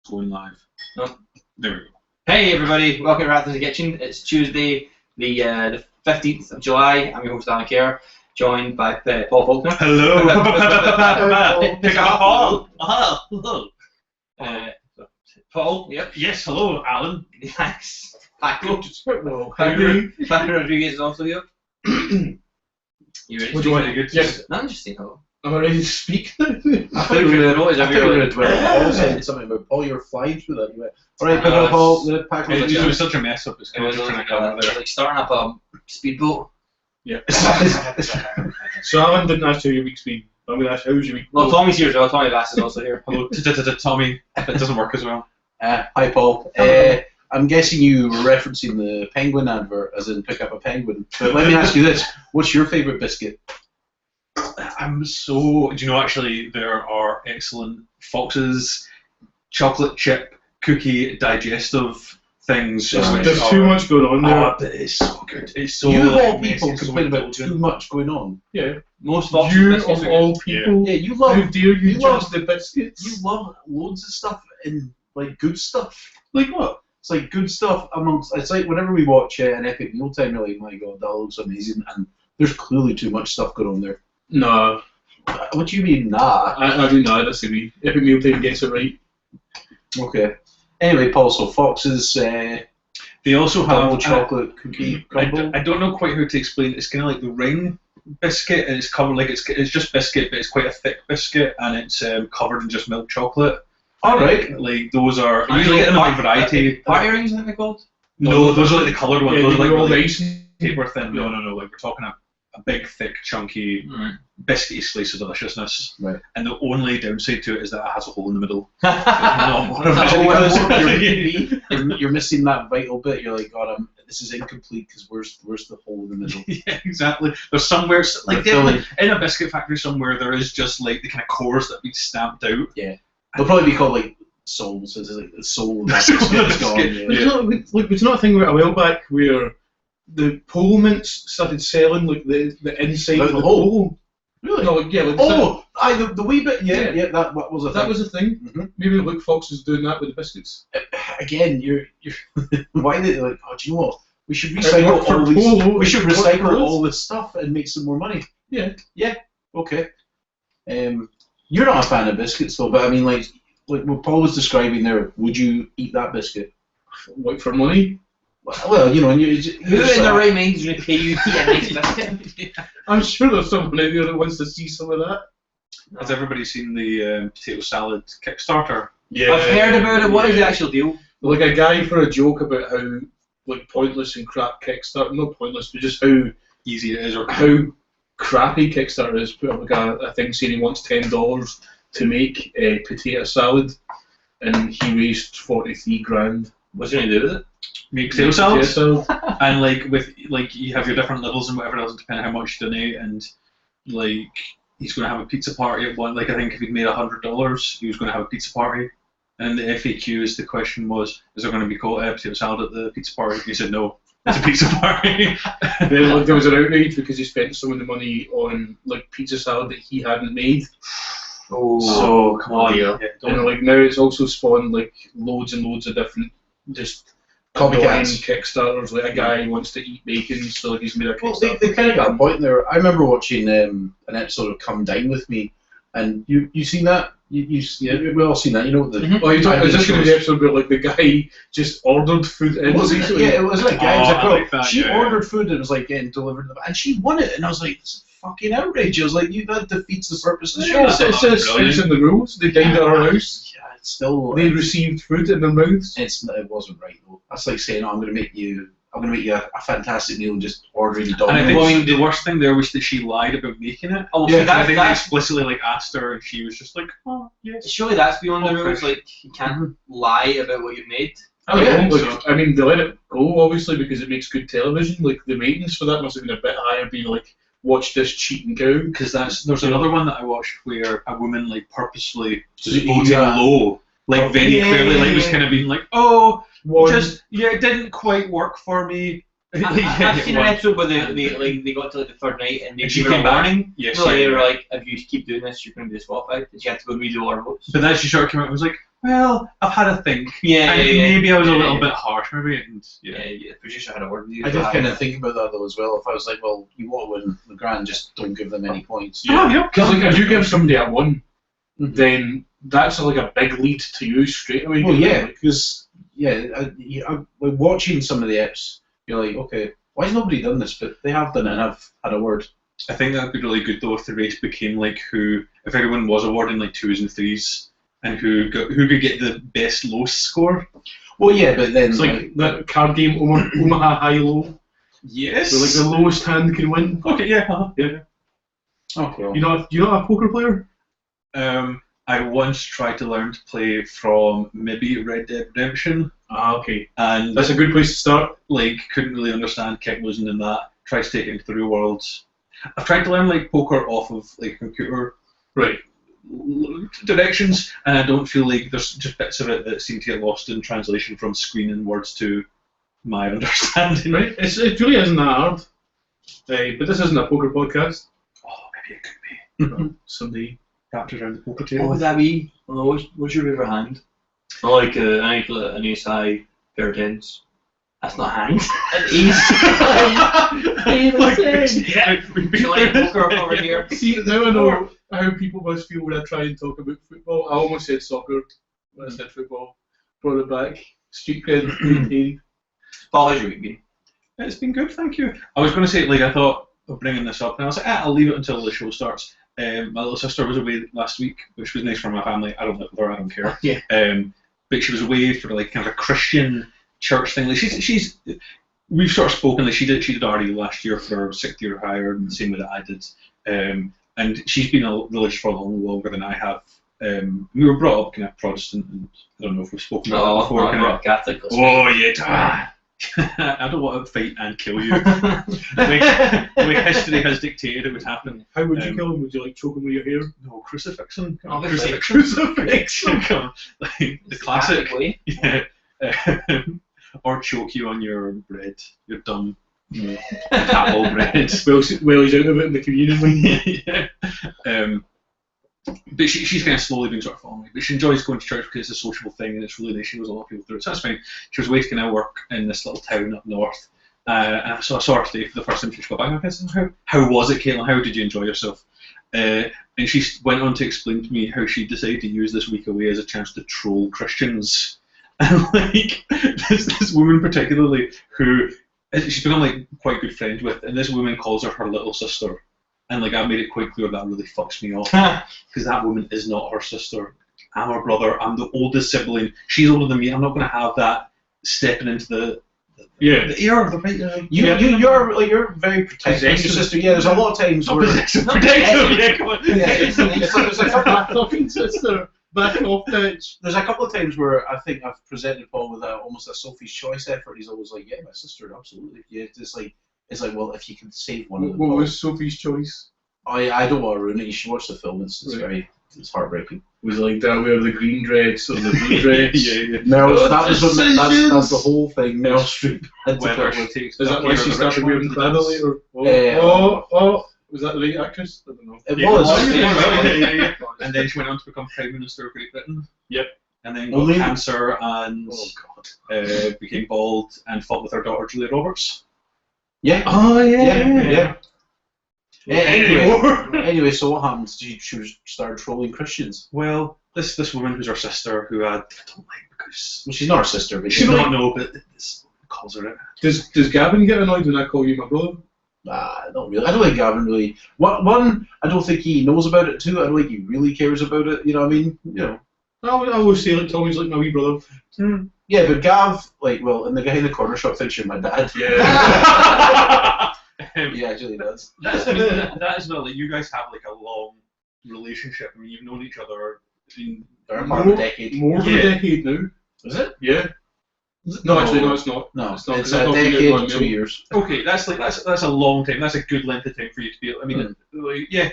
going live. No. There we go. Hey everybody, welcome to Raptors Kitchen. It's Tuesday, the 15th of July. I'm your host Alan Kerr, joined by Paul Faulkner. Hello. Pick up Paul. Hello. Paul, yep. Yes, hello, Alan. Thanks. Paco. Well, Paco Rodriguez is also here. You ready? What do you want to get? Yes. No, I'm just saying hello. Am I ready to speak? I thought you were going to notice I thought you were going to dwell. Paul said something about Paul. You're flying through that. You went, all right, pick up Paul. The Paco. It was such a mess up. It's It was like starting up a speedboat. Yeah. So Alan didn't ask how your week's been. I'm going to ask how's your week. Well, Tommy's here as well. Tommy Bass is also here. Hello, Tommy. It doesn't work as well. Hi, Paul. I'm guessing you were referencing the penguin advert, as in pick up a penguin. But let me ask you this: what's your favourite biscuit? Do you know, actually, there are excellent Fox's chocolate chip cookie digestive things. There's too much going on there. But it's so good. It's so You of all messy, people it's so complain about indulgent. too much going on. Yeah. Most Fox's You biscuits of are all people. Yeah, you How love dare you you love- judge the biscuits? you love loads of stuff and like good stuff. Like what? It's like good stuff amongst. It's like whenever we watch an epic mealtime, you're like, my god, that looks amazing, and there's clearly too much stuff going on there. No. What do you mean, nah? I do not disagree. Epic Mealtime gets it right. Okay. Anyway, Paul, so Fox's They also double have chocolate cookie crumble. I don't know quite how to explain it. It's kind of like the ring biscuit, and it's covered like it's just biscuit, but it's quite a thick biscuit, and it's covered in just milk chocolate. All right. Like those are you usually get them in a variety. Party rings, I think they're called. No, those are like the coloured ones. Yeah, Those are they're like all really nice. paper thin. No. Like we're talking a big, thick, chunky, biscuity slice of deliciousness. Right. And the only downside to it is that it has a hole in the middle. You're missing that vital bit. You're like, God, this is incomplete because where's the hole in the middle? Yeah, exactly. There's somewhere like Filling. in a biscuit factory somewhere there is just like the kind of cores that have been stamped out. Yeah, they'll probably be called like souls. So it's like the soul of that Soul of the biscuit's gone. biscuit. Yeah. There's not a thing about a while back where the pole mints started selling like the inside Like of the the hole? pole. Really? No, like, yeah, like Oh, the wee bit. Yeah, Yeah. that was a that thing. was a thing. Mhm. Maybe Luke Fox is doing that with the biscuits. Again, you're why they like? Oh, do you know what? We should It recycle worked for all these. Polo, We should it worked for recycle us. all this stuff and make some more money. Yeah. Okay. You're not a fan of biscuits though, but I mean, like what Paul was describing there. Would you eat that biscuit? Like for money. Well, you know, Who in their right mind is going to pay you to eat a nice biscuit? I'm sure there's someone out there that wants to see some of that. Has everybody seen the potato salad Kickstarter? Yeah. I've heard about it. What is the actual deal? Like a guy for a joke about how like pointless and crap Kickstarter, not pointless, but just how Easy it is, or how crappy Kickstarter is. Put up like a thing saying he wants $10 to make a potato salad, and he raised 43 grand. What's he going to do with it? make potato salads. Potato And like with like you have your different levels and whatever else depending on how much you donate, and like he's going to have a pizza party at one. Like I think if he'd made $100, he was going to have a pizza party. And the FAQs, the question was, is there going to be potato salad at the pizza party? And he said no, it's a pizza party. Then like, there was an outrage because he spent some of the money on like pizza salad that he hadn't made. Oh, So come on, yeah. And like now it's also spawned like loads and loads of different just Copycats. annoying Kickstarters. Like a guy who wants to eat bacon, so like he's made a Well, Kickstarter. they kind of got a point there. I remember watching an episode of Come Dine With Me, and you seen that? We all seen that. You know the. Mhm. Oh, you talking? Is this going to be the shows. episode where like the guy just ordered food in? Wasn't it? Yeah, it was like guy. Oh, It was like, I girl, like that, she yeah. ordered food and it was like getting delivered, and she won it, and I was like, "This is fucking outrage." I was like, that defeats the purpose of the show. Yeah, it's in the rules. They dined at our house. Yeah, it's still. They received food in their mouths. It wasn't right though. That's like saying, "Oh, I'm going to make you a fantastic meal and just ordering And I Domino's." think, well, I mean, the worst thing there was that she lied about making it. Oh, Yeah, so I think they that's explicitly like asked her, and she was just like, "Oh, yes." surely that's beyond the Okay. rules. Like you can't lie about what you've made. I Yeah, don't know, so- like, I mean, they let it go obviously because it makes good television. Like the ratings for that must have been a bit higher. Being like, watch this cheating cow. Because there's another one that I watched where a woman like purposely was Yeah. voting low, like very Yeah, clearly, like was yeah. kind of being like, "Oh, One, just it didn't quite work for me. I've seen an episode where they got to like the third night and they And she gave her a came back. warning. Yes, So they yeah. were like, if you keep doing this, you're going to be disqualified. And she had to go read all her votes. But then she sort of came out and was like, well, I've had a think. Yeah, And yeah, maybe I was a yeah, little yeah. bit harsh, maybe. And, Yeah, the producer had a word with you. I did kind of think about that though as well. If I was like, well, you want to win the grand, just don't give them any points. Yeah, yeah. Because like, if you give somebody a 1, Mhm. then that's like a big lead to you straight away. Well, yeah, Like, because like, watching some of the eps, you're like, okay, why has nobody done this? But they have done it, and I've had a word. I think that would be really good though if the race became like if everyone was awarding like 2s and 3s, and who could get the best lowest score. Well, yeah, but then it's like that card game Omaha High Low. Yes. Where like the lowest hand can win. Okay, yeah, yeah. okay, well, You're not a poker player? I once tried to learn to play from maybe Red Dead Redemption, Okay. and That's a good place to start. like couldn't really understand kept losing in that. Tried to take it into the real world. I've tried to learn like poker off of like computer Right. directions, and I don't feel like there's just bits of it that seem to get lost in translation from screen and words to my understanding. Right. It really isn't that hard. But this isn't a poker podcast. Oh, maybe it could be. Someday. Raptors around the poker What table. would that be? What's your favourite hand? I like an ace high, pair of tens. That's not a hand. An ace. Yeah, We like poker over here. See, now I know how people must feel when I try and talk about football. I almost said soccer when I said football. Brought it back. Street cred maintained. Paul, how's your week been? It's been good, thank you. I was going to say, like, I thought of bringing this up, and I was like, I'll leave it until the show starts. My little sister was away last week, which was nice for my family. I don't live with her, I don't care. Yeah. But she was away for like kind of a Christian church thing. Like we've sort of spoken. Like she did RD last year for her 6th year higher, and the same way that I did. And she's been religious for a lot longer than I have. We were brought up kind of Protestant, and I don't know if we've spoken about that before. I'm not Catholic. Oh yeah. I don't want to fight and kill you. The way history has dictated it would happen. How would you kill him? Would you like choke him with your hair? No, crucifixion. Obviously. Crucifixion. Like, the classic. way. Yeah. Or choke you on your bread. Your dumb apple bread. Well, he's out of it in the communion ring. Yeah. But she's kind of slowly been sort of following me. But she enjoys going to church because it's a sociable thing and it's really nice. She knows a lot of people through it, so that's fine. She was away to kind of work in this little town up north. And so I saw her today for the first time she got back. I said, how was it, Caitlin? How did you enjoy yourself? And she went on to explain to me how she decided to use this week away as a chance to troll Christians. And like this woman particularly who she's become like quite good friends with, and this woman calls her little sister. And like I've made it quite clear that really fucks me off because that woman is not her sister. I'm her brother. I'm the oldest sibling. She's older than me. I'm not going to have that stepping into the ear of the right. You're very protective of your sister. Yeah, there's a lot of times where Protective. Fucking sister. Back off, bitch. There's a couple of times where I think I've presented Paul with almost a Sophie's Choice effort. He's always like, "Yeah, my sister, absolutely." Yeah, it's like, well, if you can save one of them. What was Sophie's Choice? I don't want to ruin it. You should watch the film. It's it's heartbreaking. Was it like, do I wear the green dress or the blue dress? Yeah. No, that's the whole thing. Meryl Streep had to Whether put she with. takes Is that why she started wearing Prada later? Yeah. Was that the right actress? I don't know. It Yeah, was. yeah. And then she went on to become Prime Minister of Great Britain. Yep. And then got cancer and became bald and fought with her daughter Julia Roberts. Yeah. Oh Yeah. Anyway, so what happened? She started trolling Christians. Well, this woman who's her sister, who I don't like because Well, she's not her sister, but she don't know, but this calls her it. Does Gavin get annoyed when I call you my brother? Not really. I don't think Gavin really. One, I don't think he knows about it. Two, I don't think he really cares about it. You know what I mean? You know. I always say like Tommy's like my wee brother. Yeah, but Gav, and the guy in the corner shop thinks you're my dad. Yeah. He actually does. That is not like you guys have like a long relationship. I mean, you've known each other. They're part of a decade. More than a decade now. Is it? Yeah. No, actually, no, it's not. No, it's not. it's a decade and 2 years. Okay, that's a long time. That's a good length of time for you to be. I mean,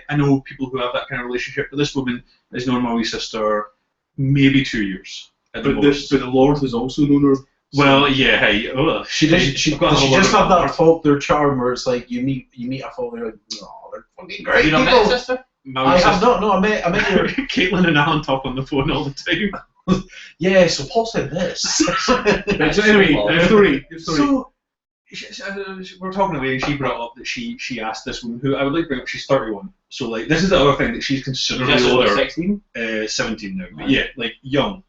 I know people who have that kind of relationship, but this woman has known my wee sister maybe 2 years. But the Lord has also known her Well, yeah, hey, She just had that Faulkner charm where it's like you meet a Faulkner, you're like, oh, they're fucking great. You know, people. met his sister? I have not. No, I met her. Caitlin and Alan talk on the phone all the time. Yeah, so Paul said this. So anyway, story. So we're talking away, and she brought up that she asked this woman, who I would like to bring up, she's 31. So like, this is the other thing, that she's considerably older. 16? 17 now, but yeah, like young.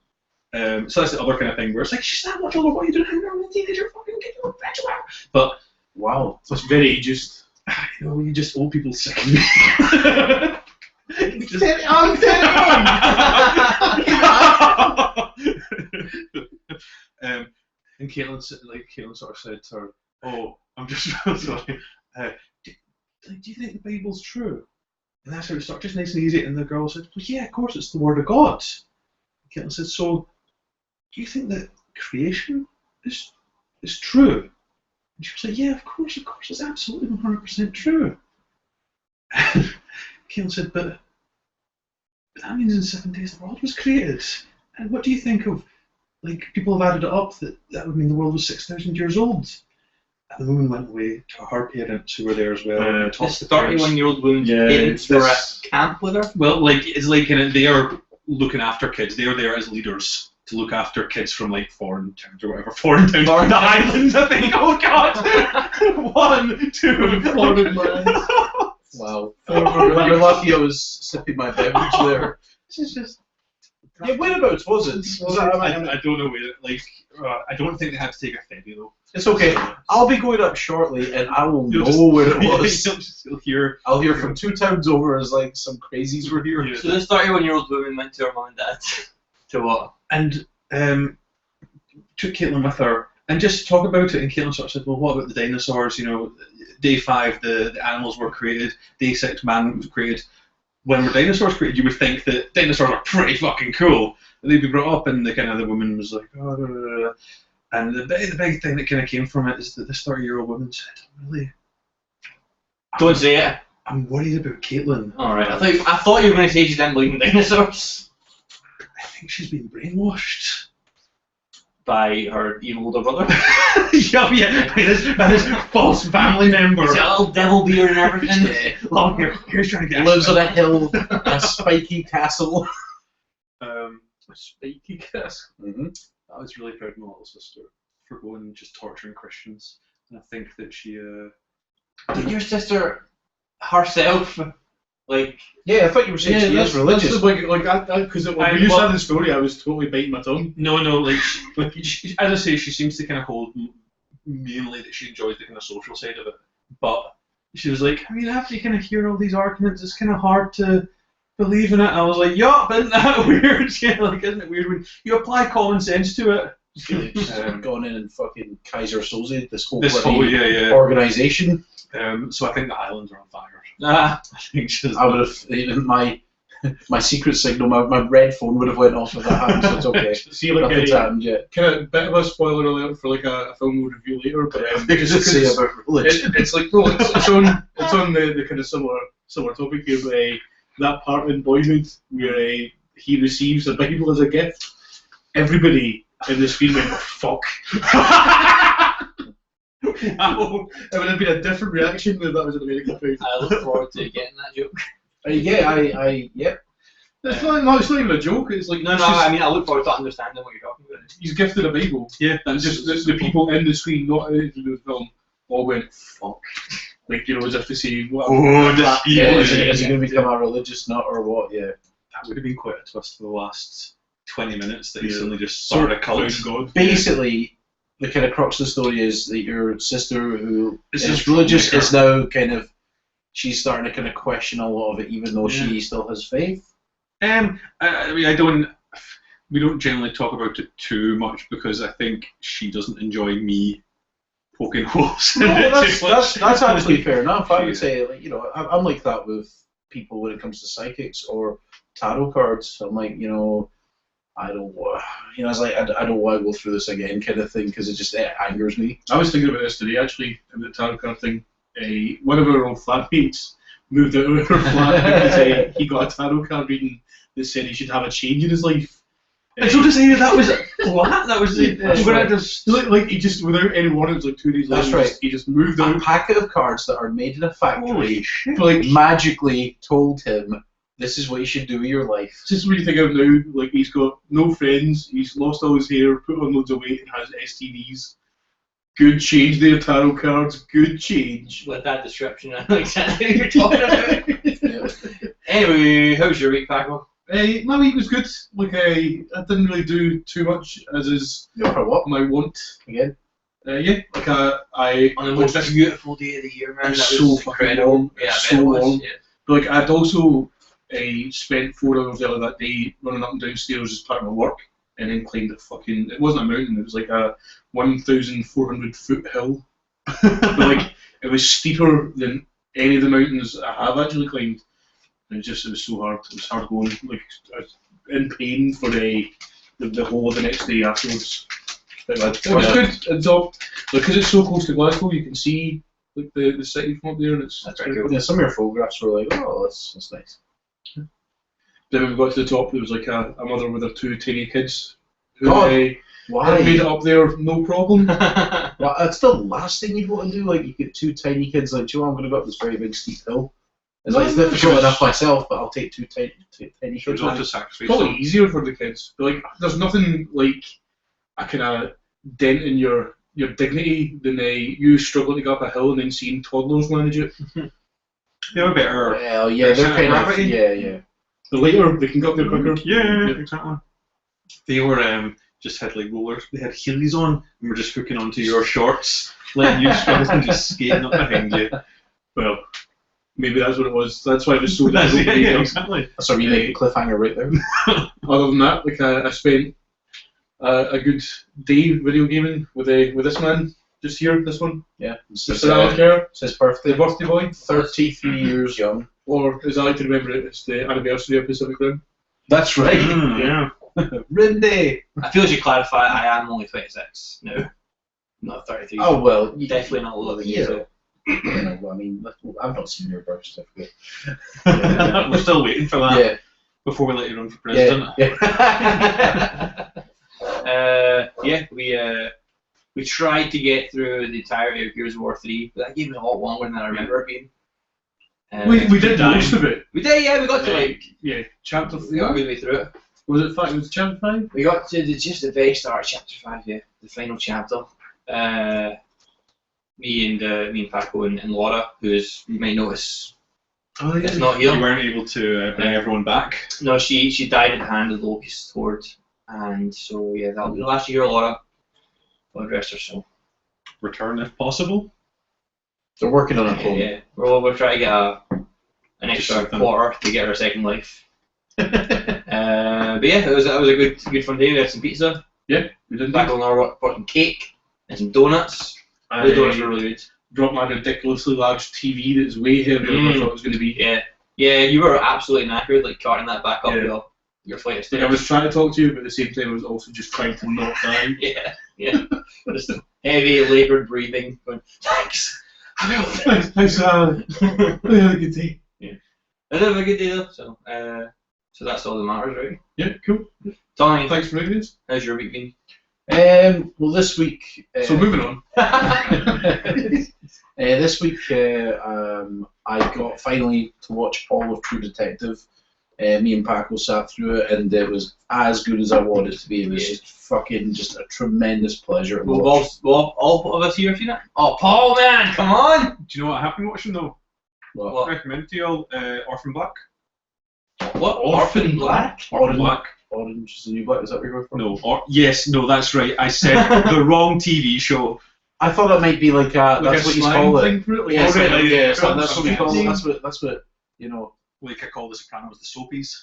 So that's the other kind of thing where it's like, she's that much older. What are you doing hanging around with a teenager? Fucking get your bitch out. But wow, that's very ageist. You know, you just old people sicken me. I'm 10 and Caitlin sort of said to her, "Oh, I'm just sorry. Do you think the Bible's true?" And that's how it started, just nice and easy. And the girl said, "Well, yeah, of course, it's the Word of God." And Caitlin said, "So, do you think that creation is true?" And she was like, "Yeah, of course, it's absolutely 100% true." And Caitlin said, "But that means in 7 days the world was created. And what do you think of, like, people have added it up that would mean the world was 6,000 years old?" And the woman went away to her parents, who were there as well. This 31-year-old woman's parents were at camp with her? Well, like, it's like they are looking after kids. They are there as leaders to look after kids from, like, foreign towns or whatever. Foreign towns. The islands, I think. Oh, God. 1, 2. Foreign lands. Wow. We're lucky I was sipping my beverage there. This is just... Yeah, whereabouts was it? I don't know where. Like, I don't think they had to take a ferry though. It's okay. I'll be going up shortly, and I will know where it was. I'll hear from 2 towns over as like some crazies were here. So this 31-year-old woman went to her mum and dad. To what? And took Caitlin with her and just talk about it. And Caitlin sort of said, "Well, what about the dinosaurs? You know, day 5 the animals were created. Day 6 man was created. When were dinosaurs created? You would think that dinosaurs are pretty fucking cool." And they'd be brought up, and the woman was like, "Oh, blah, blah, blah." And the big thing that kind of came from it is that this 30-year-old woman said, "Really, don't say it. I'm worried about Caitlin." All right, I thought you were going to say she didn't believe in dinosaurs. I think she's been brainwashed by her evil older brother. yeah, by this false family member. He's got a little devil beard and everything. Long hair. Here's trying to get. Lives on a hill, a spiky castle. A spiky castle. Mm-hmm. I was really proud of my little sister for going and just torturing Christians, and I think that she. Did your sister herself, like? Yeah, I thought you were saying she is religious. Because when you started the story, I was totally biting my tongue. No, like as I say, she seems to kind of hold mainly that she enjoys the kind of social side of it, but she was like, I mean, after you kind of hear all these arguments, it's kind of hard to believe in it. I was like, yup, isn't that weird? Yeah, like, isn't it weird when you apply common sense to it? Gone in and fucking Kaiser Soze this whole organisation. So I think the Highlands are on fire. I think she's. I would have my secret signal, my red phone would have went off if that happened. So it's okay. See, like nothing's happened yet. Kind of bit of a spoiler alert for like a film we'll review later. But just say about religion. It's like no, it's on the kind of similar topic here. But that part in Boyhood where he receives the Bible as a gift, everybody in the screen went, "Fuck." Wow, it would have been a different reaction if that was an American film. I look forward to getting that joke. Yeah. It's not even a joke. It's like I mean, I look forward to understanding what you're talking about. He's gifted a Bible. Yeah, and just the people in the screen, not in the film, all went fuck. Like, you know, as if to say, "What?" Is he going to become a religious nut or what? Yeah, that would have been quite a twist for the last 20 minutes that he suddenly just started a cult. God. Basically. The kind of crux of the story is that your sister, who is religious, is now kind of, she's starting to kind of question a lot of it, even though she still has faith. I mean, we don't generally talk about it too much because I think she doesn't enjoy me poking holes in it. That's actually fair enough. I would say, like, you know, I'm like that with people when it comes to psychics or tarot cards. I'm like, you know, I don't want, you know, it's like, I don't want to go through this again kind of thing because it angers me. I was thinking about this today, actually, in the tarot card thing. One of our old flatmates moved out of her flat because he got a tarot card reading that said he should have a change in his life. And so to say that was what? That was the. That's I'm gonna right. just. Like he just, without any warning, it was like 2 days later. That's right. He just moved A out. packet of cards that are made in a factory Holy shit! Like, magically told him, this is what you should do with your life. just when you think of now, like he's got no friends, he's lost all his hair, put on loads of weight, and has STDs. Good change there, tarot cards. Good change. With that description, I know exactly what you're talking about. Anyway, how's your week, Paco? My week was good. Like I didn't really do too much, as is You know for what? my want. Again? Yeah, like I On the watched most this. beautiful day of the year, man. It That was was so fucking incredible. warm. Yeah, I So bet it was. warm. Yeah. Like I'd also spent 4 hours earlier that day running up and down stairs as part of my work, and then climbed a fucking. It wasn't a mountain. It was like a 1,400 foot hill. But like it was steeper than any of the mountains I have actually climbed. And it was so hard. It was hard going. Like I was in pain for the whole of the next day afterwards. It was good. And so because it's so close to Glasgow, you can see like the city from up there, and it's That's very very good. Yeah, some of your photographs were like, oh, that's nice. Then when we got to the top, there was like a mother with her 2 tiny kids who Oh, had Why? made it up there no problem. Well, that's the last thing you'd want to do. Like, you get 2 tiny kids, like, do you know, I'm going to go up this very big steep hill. It's like, it's No, difficult she was- enough myself, but I'll take two tiny She kids. was off to sacrifice. Probably them. easier for the kids. But like, there's nothing like a kind of dent in your dignity than you struggling to go up a hill and then seeing toddlers manage it. They were better. Well, yeah, they're kind of, Gravity? yeah. The later they can get up there quicker. Yeah, exactly. They were just had like rollers. They had heelys on and were just hooking onto your shorts, letting you struggle and just skating up behind you. Well, maybe that's what it was. That's why it was so That's difficult. it, to yeah, make exactly. That's a really cliffhanger right there. Other than that, like I spent a good day video gaming with this man just here. This one, Yeah. It's Mr. Alan Kerr, it's his birthday. the birthday boy, 33 years young. or as I like to remember it, it's the anniversary of Pacific Rim. That's right. Yeah. Rindy. I feel as you clarify, I am only 26 now, not 33. Oh, well. Definitely not 11 Yeah. years old. You know, I mean, I've not seen your birth certificate. We're still waiting for that Yeah. before we let you run for president. Yeah. We tried to get through the entirety of Gears of War 3, but that gave me a lot longer than I remember it being. We did dying. most of it. We did, yeah, we got to like, Yeah, chapter we got 4. really through it. Was it 5? Was it chapter 5? We got to just the very start of chapter 5, yeah, the final chapter. Me and Paco and Laura, who is, you may notice, Oh, is not You here. weren't able to bring everyone back. No, she died at the hand of the Locust Horde, and so yeah, that'll be the last year of Laura. God rest her soul. Return if possible. They're working on it for me. Yeah, we're trying to get an extra Something. quarter to get her a second life. But yeah, it was a good fun day. We had some pizza, We did Paco and Laura bought some cake and some donuts. The donuts were I really good. brought my ridiculously large TV that's way heavier than I thought it was going to be. Yeah, you were absolutely knackered, like carting that back up Yeah. your flight of Like, stairs. I was trying to talk to you, but at the same time I was also just trying to not die. Yeah. Just heavy, laboured breathing. Going, thanks. I will. Thanks, Alan. I had a good day. I did have a good day though, so that's all that matters, right? Yeah, cool. Tommy, Thanks for reading this. how's your week been? Well, this week. So moving on. This week, I got finally to watch all of True Detective. Me and Paco sat through it, and it was as good as I wanted it to be. It was just a tremendous pleasure to watch. All of us here have seen it? Oh, Paul, man, come on! Do you know what I have been watching though? What? I recommend to you all Orphan Black. What? Orphan Black? Orphan Black. Orange is the New Black. Is that where you're from? No, that's right. I said the wrong TV show. I thought it might be like Like that's a what you slang call it. thing for it. Like, Yeah, Oh, really? yeah, Yeah, that's what we call it. yeah. That's what you know. Like I call The Sopranos the Soapies.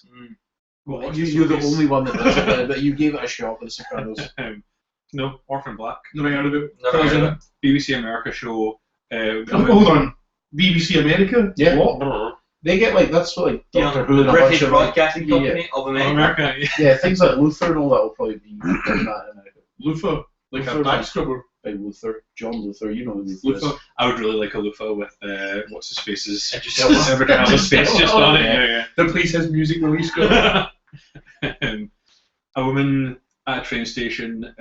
Well, you're the only one that does it, but you gave it a shot with The Sopranos. No, Orphan Black. Never heard of it. Never heard of it. BBC America show. Hold on. BBC America? Yeah. What? They get like that's what like Doctor Who The and a bunch British of like, Broadcasting Company of America. America. yeah things like Luther and all that will probably be in that in America. Luther. Like Luther, a back scrubber. By Luther, John Luther, you know who Luther is. Luther. I would really like a loofah with what's his face's Idris Elba. Everton Elba's face just on it. Yeah. That plays his music release. Go. a woman at a train station.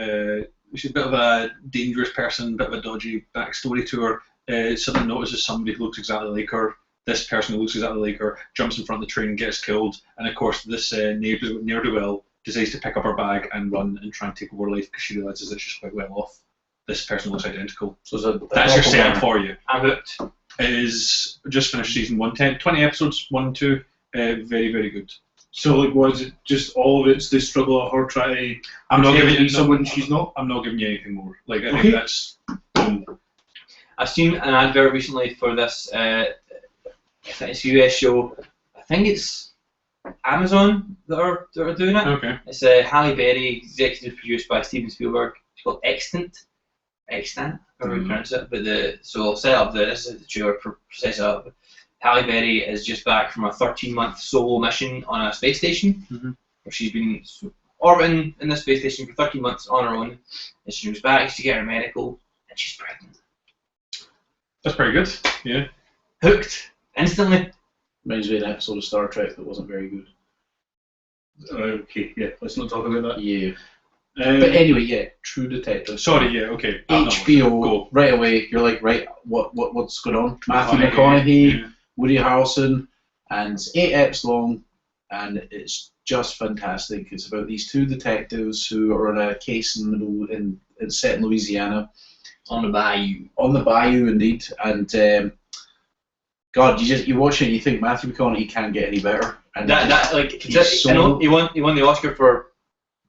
She's a bit of a dangerous person, bit of a dodgy backstory to her. Suddenly notices somebody who looks exactly like her. This person who looks exactly like her jumps in front of the train, gets killed, and of course this ne'er-do-well decides to pick up her bag and run and try and take over her life because she realises that she's quite well off. This person looks identical. So That's your setup for you. I'm hooked. It is just finished season 1, 20 episodes, 1 and 2. Very, very good. So, like, was it just all of it's the struggle of her trying to I'm not giving you someone she's not? I'm not giving you anything more. Like, I Okay. think that's. I've seen an advert recently for this. It's a US show. I think it's Amazon that are doing it. Okay. It's Halle Berry, executive produced by Steven Spielberg. It's called Extant, however you pronounce it. But so I'll set up this is the trailer for set up. Halle Berry is just back from a 13-month solo mission on a space station, where she's been orbiting in the space station for 13 months on her own. And she goes back to get her medical, and she's pregnant. That's pretty good. Yeah. Hooked instantly. Reminds me of an episode of Star Trek that wasn't very good. Okay, yeah, let's not talk about that. Yeah. But anyway, yeah, True Detective. Sorry. Yeah. Okay. HBO, Go. right away, you're like, right, what's going on? Matthew McConaughey, McConaughey, yeah. Woody Harrelson, and it's 8 eps long, and it's just fantastic. It's about these two detectives who are on a case in the middle, in set in Louisiana. On the bayou. On the bayou, indeed. And God, you watch it and you think Matthew McConaughey can't get any better. And I know he won the Oscar for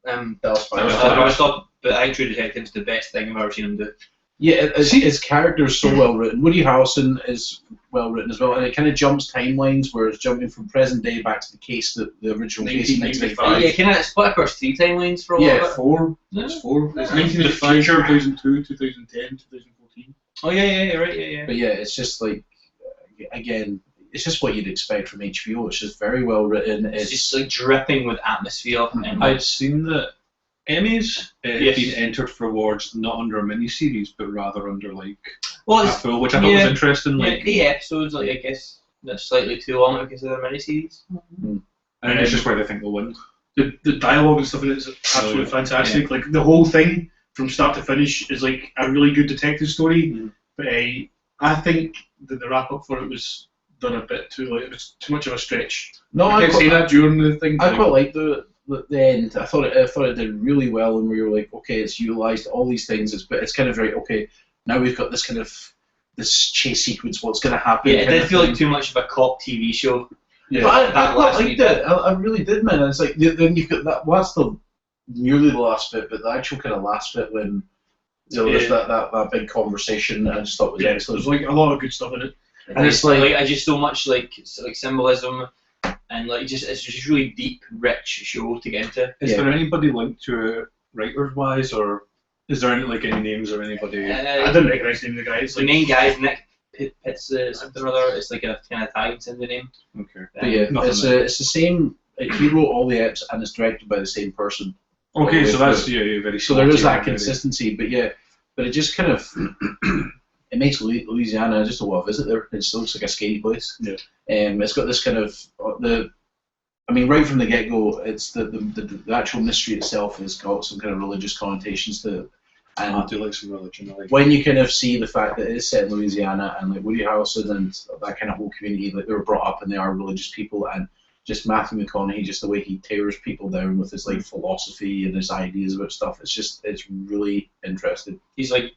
Dallas Buyers Dallas Buyers, but I think True Detective's the best thing I've ever seen him do. Yeah, his character is so well written. Woody Harrelson is well written as well, and it kind of jumps timelines where it's jumping from present day back to the case, the original case in 1995. Yeah, can I split across 3 timelines for a while? Yeah, 4. Yeah. It's 4. It's 1995, 2002, 2010, 2014. Oh yeah, right, yeah. But yeah, it's just like, again, it's just what you'd expect from HBO. It's just very well written. It's just like dripping with atmosphere. And I'd seen that Emmys had Yes. been entered for awards not under a mini-series, but rather under like well, a it's full, which I thought was interesting. yeah, Like, 8 episodes. Like I guess that's slightly too long to consider a miniseries. and it's just where they think they'll win. The dialogue and stuff in it is absolutely fantastic. Like, the whole thing, from start to finish, is like a really good detective story. But I think that the wrap-up for it was done a bit too late. It was too much of a stretch. No, I kept saying that during the thing. I quite liked the end. I thought it did really well, and we were like, okay, it's utilised all these things. But it's kind of very okay. Now we've got this kind of this chase sequence. What's going to happen? Yeah, it did feel like too much of a cop TV show. Yeah. But I last liked wee it. bit. I really did, man. It's like then you've got that. Well, that's the nearly the last bit, but the actual kind of last bit when there's that big conversation. I just thought was excellent. There's like a lot of good stuff in it. And it's like I just so much like symbolism and like it's just really deep, rich show to get into. Is there anybody linked to it writers-wise, or is there any names or anybody? I didn't recognise the name of the guy. It's The like, main guy is Nick Pitts something or other. It's like a kind of Italian sounding name. Okay. but yeah, it's the same. He wrote all the eps and it's directed by the same person. Okay, so that's very. So there is that very- consistency, but it just kind of it makes Louisiana just a wild visit there. It still looks like a scary place. Yeah. It's got this kind of right from the get go, it's the actual mystery itself has got some kind of religious connotations to it. And I do like some religion. when you kind of see the fact that it is set in Louisiana and like Woody Harrelson and that kind of whole community, like they were brought up and they are religious people, and just Matthew McConaughey, just the way he tears people down with his like philosophy and his ideas about stuff, it's really interesting. He's like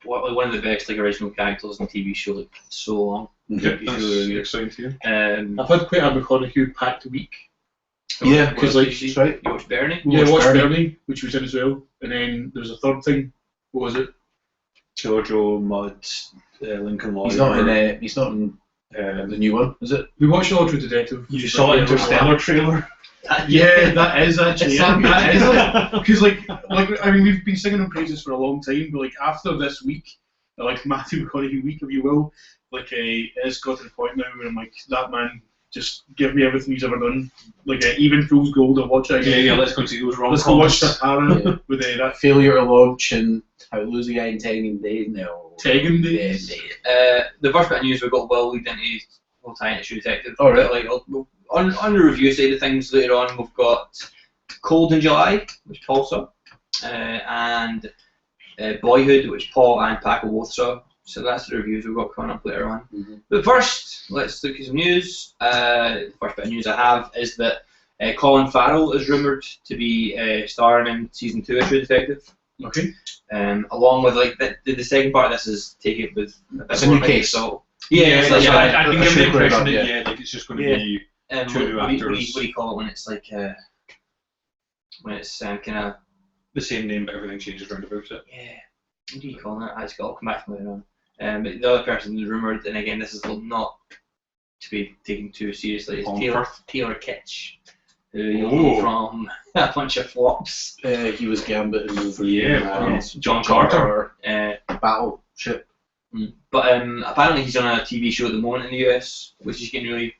one of the best like original characters in a TV show. Like so long. Yeah, He's that's really exciting to you. I've had quite a McConaughey packed week. Yeah, because like you right. watched Bernie. I watched watched Bernie. Bernie, which was in as well, and then there was a third thing. What was it? Jojo, Mud, Lincoln Lawyer. He's not in the new one, is it? We watched All True Detective. You saw the Interstellar trailer. Yeah, that is actually. It's That is because like I mean we've been singing on praises for a long time, but like after this week, like Matthew McConaughey week, if you will, like it's got to the point now where I'm like, that man, just give me everything he's ever done. Like even Fool's Gold, I'll watch it again. Yeah, let's go see those wrong. Let's go watch Satara with that Failure to launch and how to lose a guy in 10 days. No. Tegan days. The first bit of news we got will lead into we'll tie into True Detective. All right. But, like on the review side of things later on, we've got Cold in July, which Paul saw, and Boyhood, which Paul and Paco both saw. So that's the reviews we've got coming up later on. Mm-hmm. But first, let's look at some news. The first bit of news I have is that Colin Farrell is rumoured to be starring in season 2 of True Detective. Okay. Along with like the second part of this is take it with a bit It's a more new case. So it's like, I've been given the impression that Yeah. like it's just going to be two new what do actors, you call it when it's like when it's kind of the same name but everything changes around about it. what do you call it? I'll come back to me later on. But the other person is rumoured, and again this is not to be taken too seriously. It's Taylor Kitsch, who you know from a bunch of flops. He was Gambit in Wolverine. John Carter. Battleship. But apparently he's on a TV show at the moment in the US, which he's getting really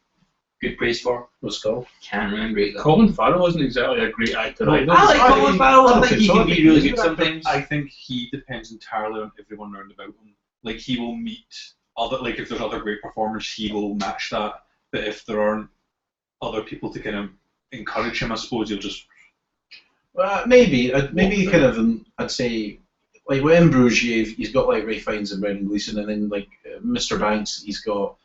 good praise for. What's it called? Can't remember it though. Colin Farrell isn't exactly a great actor either. I like Colin Farrell. I think he so. can be really good sometimes. I think he depends entirely on everyone round about him. Like he will meet other, like if there's other great performers, he will match that. But if there aren't other people to kind of encourage him, I suppose he'll just. Maybe kind of. I'd say, like with Bruges, he's got like Ray Fiennes and Brendan Gleeson, and then like Mr. Banks, he's got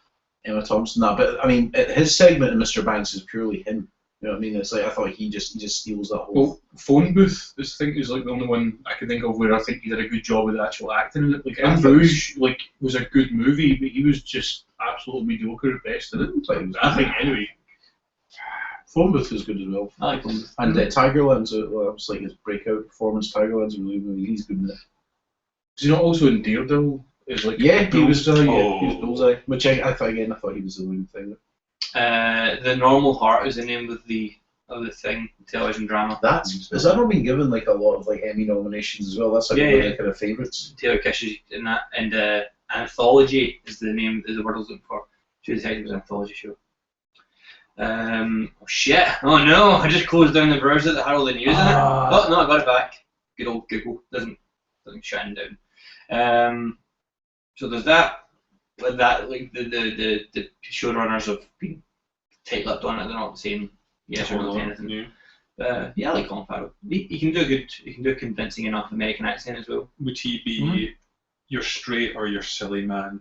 Emma Thompson. But I mean, his segment in Mr. Banks is purely him. You know what I mean? It's like I thought he just steals that whole. Well, Phone Booth, I think, is like the only one I can think of where I think he did a good job with the actual acting in it. Like In Bruges, like was a good movie, but he was just absolutely mediocre at best in it. I think anyway. Phone Booth was good as well. I like him. And Tigerland's was like his breakout performance. Tigerland's really he's good in it. Is he not also in Daredevil? Is like He was he Oh. was Bullseye, which I thought he was the leading thing. The Normal Heart is the name of the thing, television drama. Has that not been given like a lot of like Emmy nominations as well? That's like one of the kind of favourites. Taylor Kitsch is in that, and Anthology is the name, is the word I was looking for. True Detective was an anthology show. Oh shit! Oh no! I just closed down the browser that had all the news in it. Oh no, I got it back. Good old Google doesn't shut down. So there's that. With that, like the showrunners have been tight-lipped on it. They're not saying yes or no to anything. I like Colin Farrell. He can do a convincing enough American accent as well. Would he be your straight or your silly man?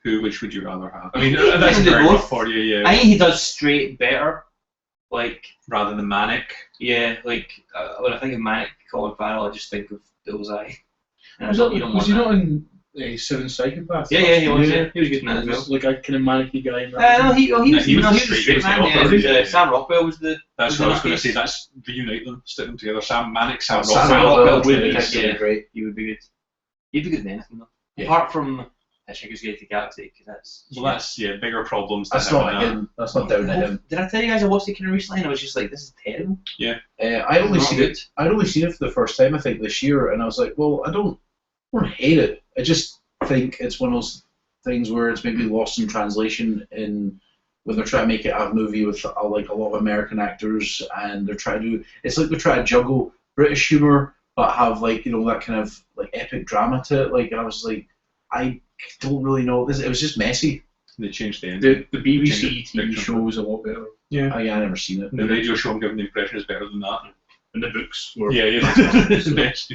Which would you rather have? I mean, He that's can do very both. rough for you, yeah. I think he does straight better. Like Rather than manic. yeah, like when I think of manic Colin Farrell, I just think of Bullseye. And Was he not in Seven Psychopaths? Yeah, he was. Yeah, he was good in that as He well. was like a kind of manic guy in that. No, he was he was a straight, straight he was man. the Yeah, opposite, yeah. Sam Rockwell was the. That's was what I the was going to nutcase. say. That's reunite them, stick them together. Sam Sam Rockwell. Rockwell would be yeah, great. He would be good. He'd be good in anything though. Yeah. Apart from Hitchhiker's Guide to the Galaxy, because that's. Bigger problems. That's not him. That's not down to him. Did I tell you guys I watched it kind of recently and I was just like, this is terrible. I'd only Not seen good. it. I'd only seen it for the first time I think this year, and I was like, well, I don't hate it. I just think it's one of those things where it's maybe lost in translation when they're trying to make it a movie with like a lot of American actors, and they're trying to juggle British humor but have like that kind of like epic drama to it. Like I was like, I don't really know this. It was just messy. They changed the ending. The BBC Changed the TV picture. show was a lot better. I never seen it. The radio show I'm giving the impression is better than that. And the books were. Yeah. It's the best.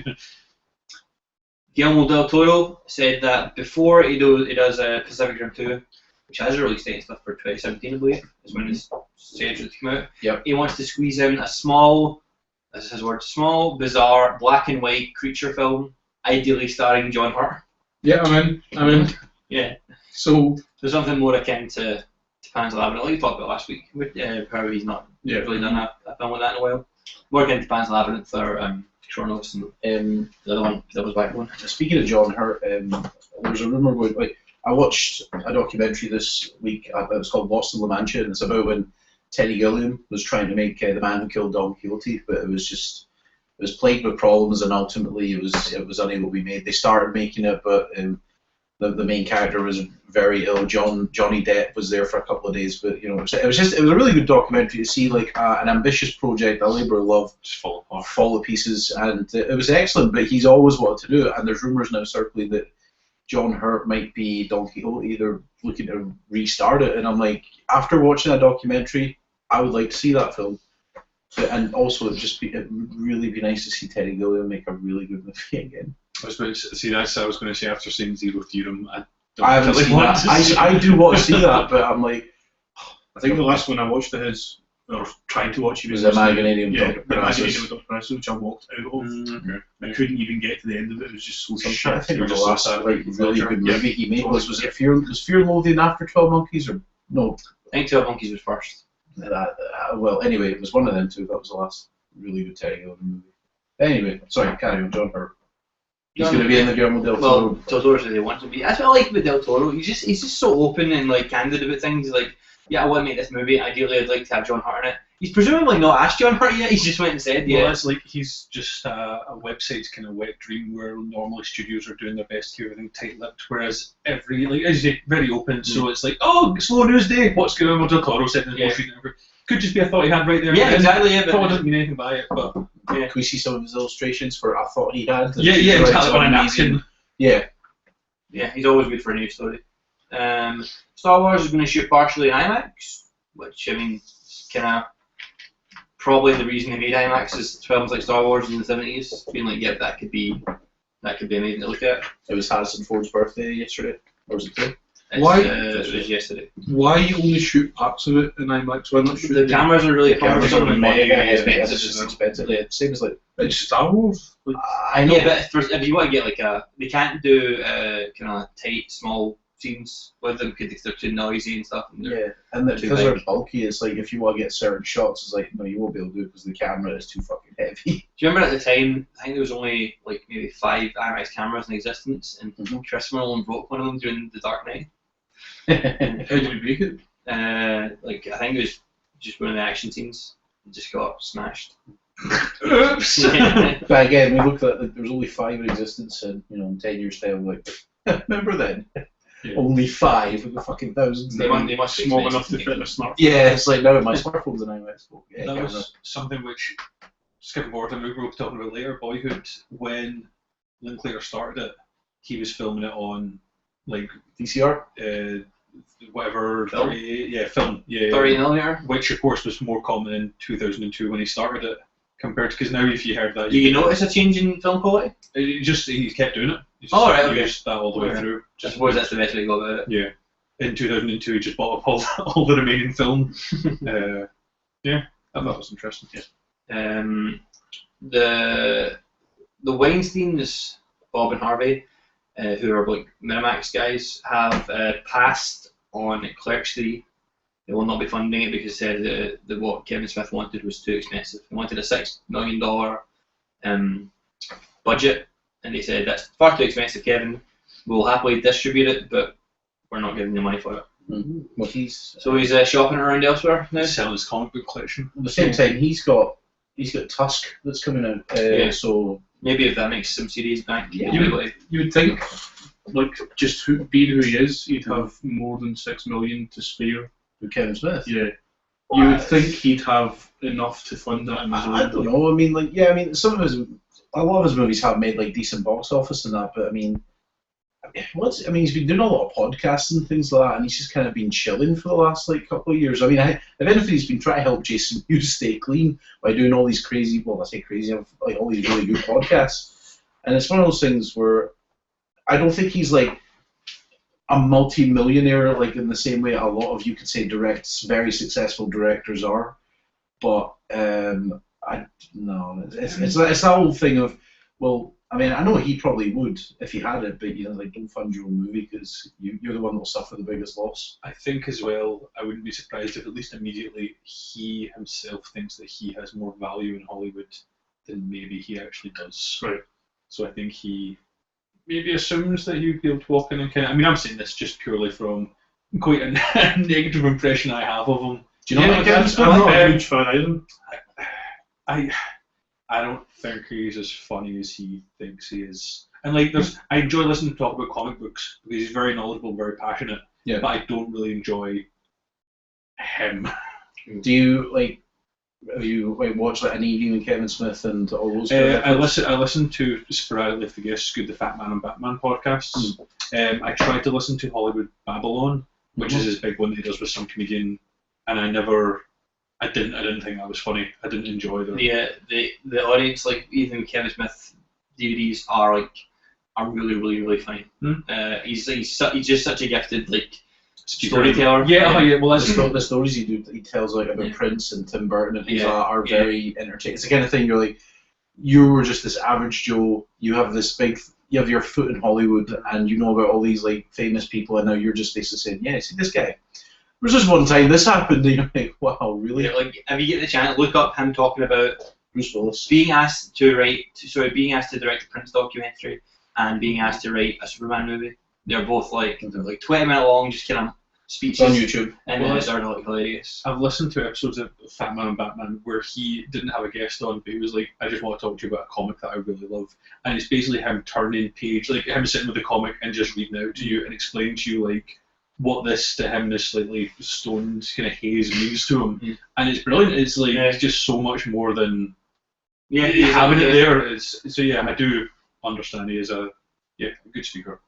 Guillermo del Toro said that before he does Pacific Rim 2, which has a release date and stuff for 2017, I believe, is when it's scheduled to come out. Yep. He wants to squeeze in a small, this is his word, small, bizarre, black and white creature film, ideally starring John Hurt. Yeah, I'm in. Yeah. So So something more akin to Pan's Labyrinth, like we talked about last week. How he's not really done a film like that in a while. More akin to Pan's Labyrinth or Chronos and the other one that was Backbone. Speaking of John Hurt, there's a rumor going like I watched a documentary this week. It's called Lost in La Mancha, and it's about when Terry Gilliam was trying to make The Man Who Killed Don Quixote, but it was plagued with problems, and ultimately it was unable to be made. They started making it, but the main character was very ill. Johnny Depp was there for a couple of days, but it was a really good documentary to see, like an ambitious project, a labour of love, Just fall apart. fall to pieces, and it was excellent. But he's always wanted to do it, and there's rumours now circling that John Hurt might be Don Quixote. They're looking to restart it, and I'm like, after watching that documentary, I would like to see that film. And also, it'd really be nice to see Terry Gilliam make a really good movie again. I was going to see that's I was going to say after seeing Zero Theorem, I haven't seen that. I do want to see that, but I'm like, I think the last one I watched of his, or trying to watch, he was Imaginarium. Yeah, Dr. Imaginarium with Dr. Parnassus, which I walked out of. Okay. I couldn't even get to the end of it. It was just so I shit. think it was the just last sad really good Yeah. movie he made was Fear and Loathing after 12 Monkeys, or no? I think 12 Monkeys was first. Well, anyway, it was one of them two. That was the last really good Terry Gilliam movie. Anyway, sorry, carry on, John Hurt. He's going to be in the Guillermo del Toro. Well, Del Toro says he wants to be. That's what I like about Del Toro. He's just so open and like candid about things. He's like, yeah, I want to make this movie. Ideally, I'd like to have John Hurt in it. He's presumably not asked John Hurt yet. He's just went and said, yeah. Well, it's like he's just a website's kind of wet dream where normally studios are doing their best to keep everything tight-lipped, whereas every, like, as you say, very open. So it's like, oh, slow news day. What's going on? Del Toro said in the most recent interview. Could just be a thought he had right there. Yeah, exactly. Yeah, Probably but doesn't mean anything by it, but yeah. Can we see some of his illustrations for I thought he had? yeah, exactly. On a napkin. Yeah. Yeah, he's always good for a news story. Star Wars is going to shoot partially in IMAX, which, I mean, kind of probably the reason they made IMAX is films like Star Wars in the 70s, being like, yeah, that could be amazing to look at. It was Harrison Ford's birthday yesterday, or was it today? Why- It was yesterday. Why you only shoot parts of it in IMAX? Why not shoot The it? cameras are really The cameras are expensive. it's just expensive. Yeah, same as like It's Star Wars. Like, I know. Yeah, but if you want to get like they can't do kind of tight, small scenes with them because they're too noisy and stuff. And Yeah, and too because they're big. bulky, it's like if you want to get certain shots, it's like no, you won't be able to do it because the camera is too fucking heavy. Do you remember at the time? I think there was only like maybe 5 IMAX cameras in existence, and Christopher Nolan broke one of them during The Dark Knight. how did you break it? Like I think it was just one of the action scenes. It just got smashed. Oops. But again, we looked at there was only 5 in existence, and in 10 years' time, like remember then, only 5 of the fucking thousands. They must be Small expensive. enough to fit in a smartphone. Yeah, it's like now my smartphone's an IMAX. Yeah, That camera. was something which, skipping forward to a movie we'll be talking about later, Boyhood, when Linklater started it, he was filming it on, like, VCR. Whatever, Film? 38, film. Yeah, 30mm. which of course was more common in 2002 when he started it, compared to, because now if you heard that, Do you notice a change in film quality? he kept doing it. He just Oh, right, okay. used that all the way Okay. through. I suppose that's the best way to go about it. Yeah. In 2002, he just bought up all the remaining film. Yeah, I thought that was interesting. Yeah. The Weinsteins, Bob and Harvey, who are like Miramax guys, have passed on Clerks 3. They will not be funding it because they said that what Kevin Smith wanted was too expensive. He wanted a $6 million budget, and they said that's far too expensive, Kevin. We'll happily distribute it, but we're not giving you money for it. Well, he's So he's shopping around elsewhere now. Selling his comic book collection. at the same time he's got Tusk that's coming out. Yeah. So Maybe if that makes some series back. Yeah. You would think, like, just being who he is, he'd have more than $6 million to spare. with Kevin Smith. Yeah. You would think he'd have enough to fund that in his I don't know. I mean, like, yeah. I mean, a lot of his movies have made like decent box office and that, but I mean, he's been doing a lot of podcasts and things like that, and he's just kind of been chilling for the last like couple of years. I mean, if anything, he's been trying to help Jason Hughes stay clean by doing all these crazy, well, I say crazy, like all these really good podcasts, and it's one of those things where I don't think he's like a multi-millionaire, like in the same way a lot of, you could say, very successful directors are, but it's that whole thing of, well, I mean, I know he probably would if he had it, but like, don't fund your own movie because you're the one that'll suffer the biggest loss. I think as well, I wouldn't be surprised if at least immediately he himself thinks that he has more value in Hollywood than maybe he actually does. Right. So I think he maybe assumes that he would be able to walk in and kind of, I mean, I'm saying this just purely from quite a negative impression I have of him. Do you know what Kevin Smith? I'm not a huge fan either. I don't think he's as funny as he thinks he is. And like, I enjoy listening to talk about comic books because he's very knowledgeable, very passionate. Yeah. But I don't really enjoy him. Do you like? Have you watched like an evening with Kevin Smith and all those? I listen to sporadically, if the guests good, the Fat Man and Batman podcasts. I tried to listen to Hollywood Babylon, which is his big one that he does with some comedian, and I never I didn't think that was funny. I didn't enjoy them. The audience, like even Kevin Smith DVDs are really funny. He's just such a gifted storyteller. Yeah. Well, that's the stories he tells about Prince and Tim Burton and things like that are very entertaining. It's the kind of thing you were just this average Joe. You have your foot in Hollywood and you know about all these famous people, and now you're just basically saying, yeah, see this guy. There was just one time this happened, and you're like, wow, really? Yeah, if you get the chance, look up him talking about Bruce Willis being asked to direct a Prince documentary and being asked to write a Superman movie. They're both 20-minute long, just kind of speeches on YouTube, and they're hilarious. I've listened to episodes of Fat Man and Batman where he didn't have a guest on, but he was like, I just want to talk to you about a comic that I really love, and it's basically him turning page, him sitting with the comic and just reading out to you and explaining to you what this slightly stoned kind of haze means to him, and it's brilliant. It's it's just so much more than having it there. I do understand he is a good speaker.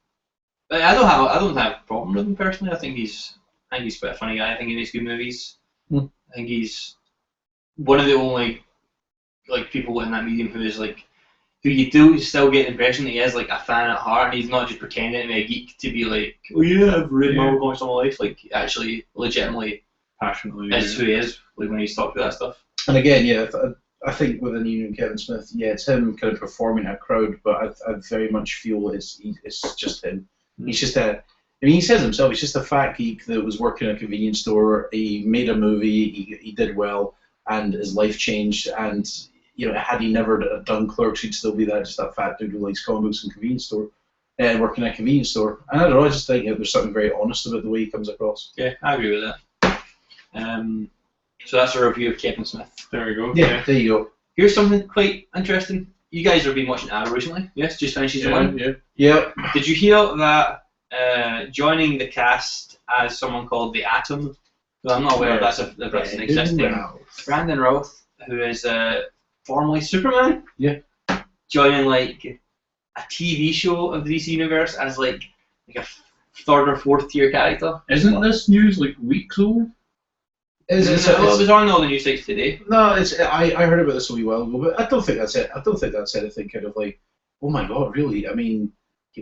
I don't have a problem with him personally. I think he's quite a funny guy. I think he makes good movies. I think he's one of the only people in that medium who is who you do still get the impression that he is a fan at heart, and he's not just pretending to be a geek to be I've read Marvel comics all my life. Actually, legitimately, passionately is who he is. When he's talking about that stuff. And again, I think within even Kevin Smith, it's him kind of performing a crowd, but I very much feel it's just him. He's just he says himself, he's just a fat geek that was working in a convenience store. He made a movie, he did well, and his life changed. And had he never done Clerks, he'd still be just that fat dude who likes comic books and convenience store, and working in a convenience store. And I don't know, I just think there's something very honest about the way he comes across. Yeah, I agree with that. So that's a review of Kevin Smith. There we go. Yeah, there you go. Here's something quite interesting. You guys have been watching Arrow recently, yes? Just finished season 1? Yeah. Did you hear that joining the cast as someone called the Atom? So I'm not aware if that's an existing. Brandon Routh, who is formerly Superman. Yeah. Joining a TV show of the DC universe as a third or fourth tier character. Isn't this news weeks old? It was on all the news sites today. No, I heard about this a wee while ago, but I don't think that's it. I don't think that's anything kind of oh my god, really? I mean,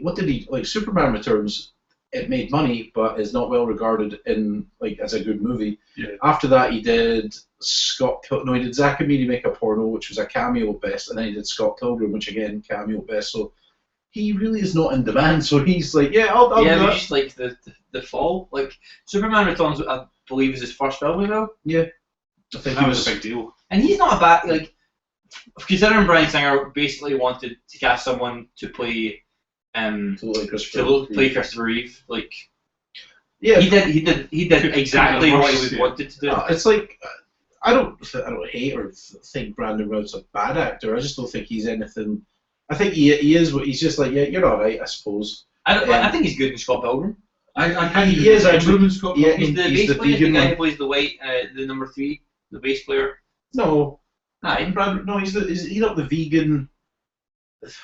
what did he Superman Returns? It made money, but is not well regarded in as a good movie. Yeah. After that, he did he did Zack and Miri Make a Porno, which was a cameo at best, and then he did Scott Pilgrim, which again cameo at best. So he really is not in demand. So he's I'll do that. Just the fall. Superman Returns, I believe, is his first film now. Yeah, I think that was a big deal. And he's not a bad considering Bryan Singer basically wanted to cast someone to play Christopher Reeve. Yeah, he did exactly what he wanted to do. It's I don't hate or think Brandon Routh's a bad actor. I just don't think he's anything. I think he is. He's just you're all right, I suppose. I think he's good in Scott Pilgrim. He is actually. Yeah, he's the guy who plays the white, the number 3, the bass player. No, Aye. no, he's not the vegan.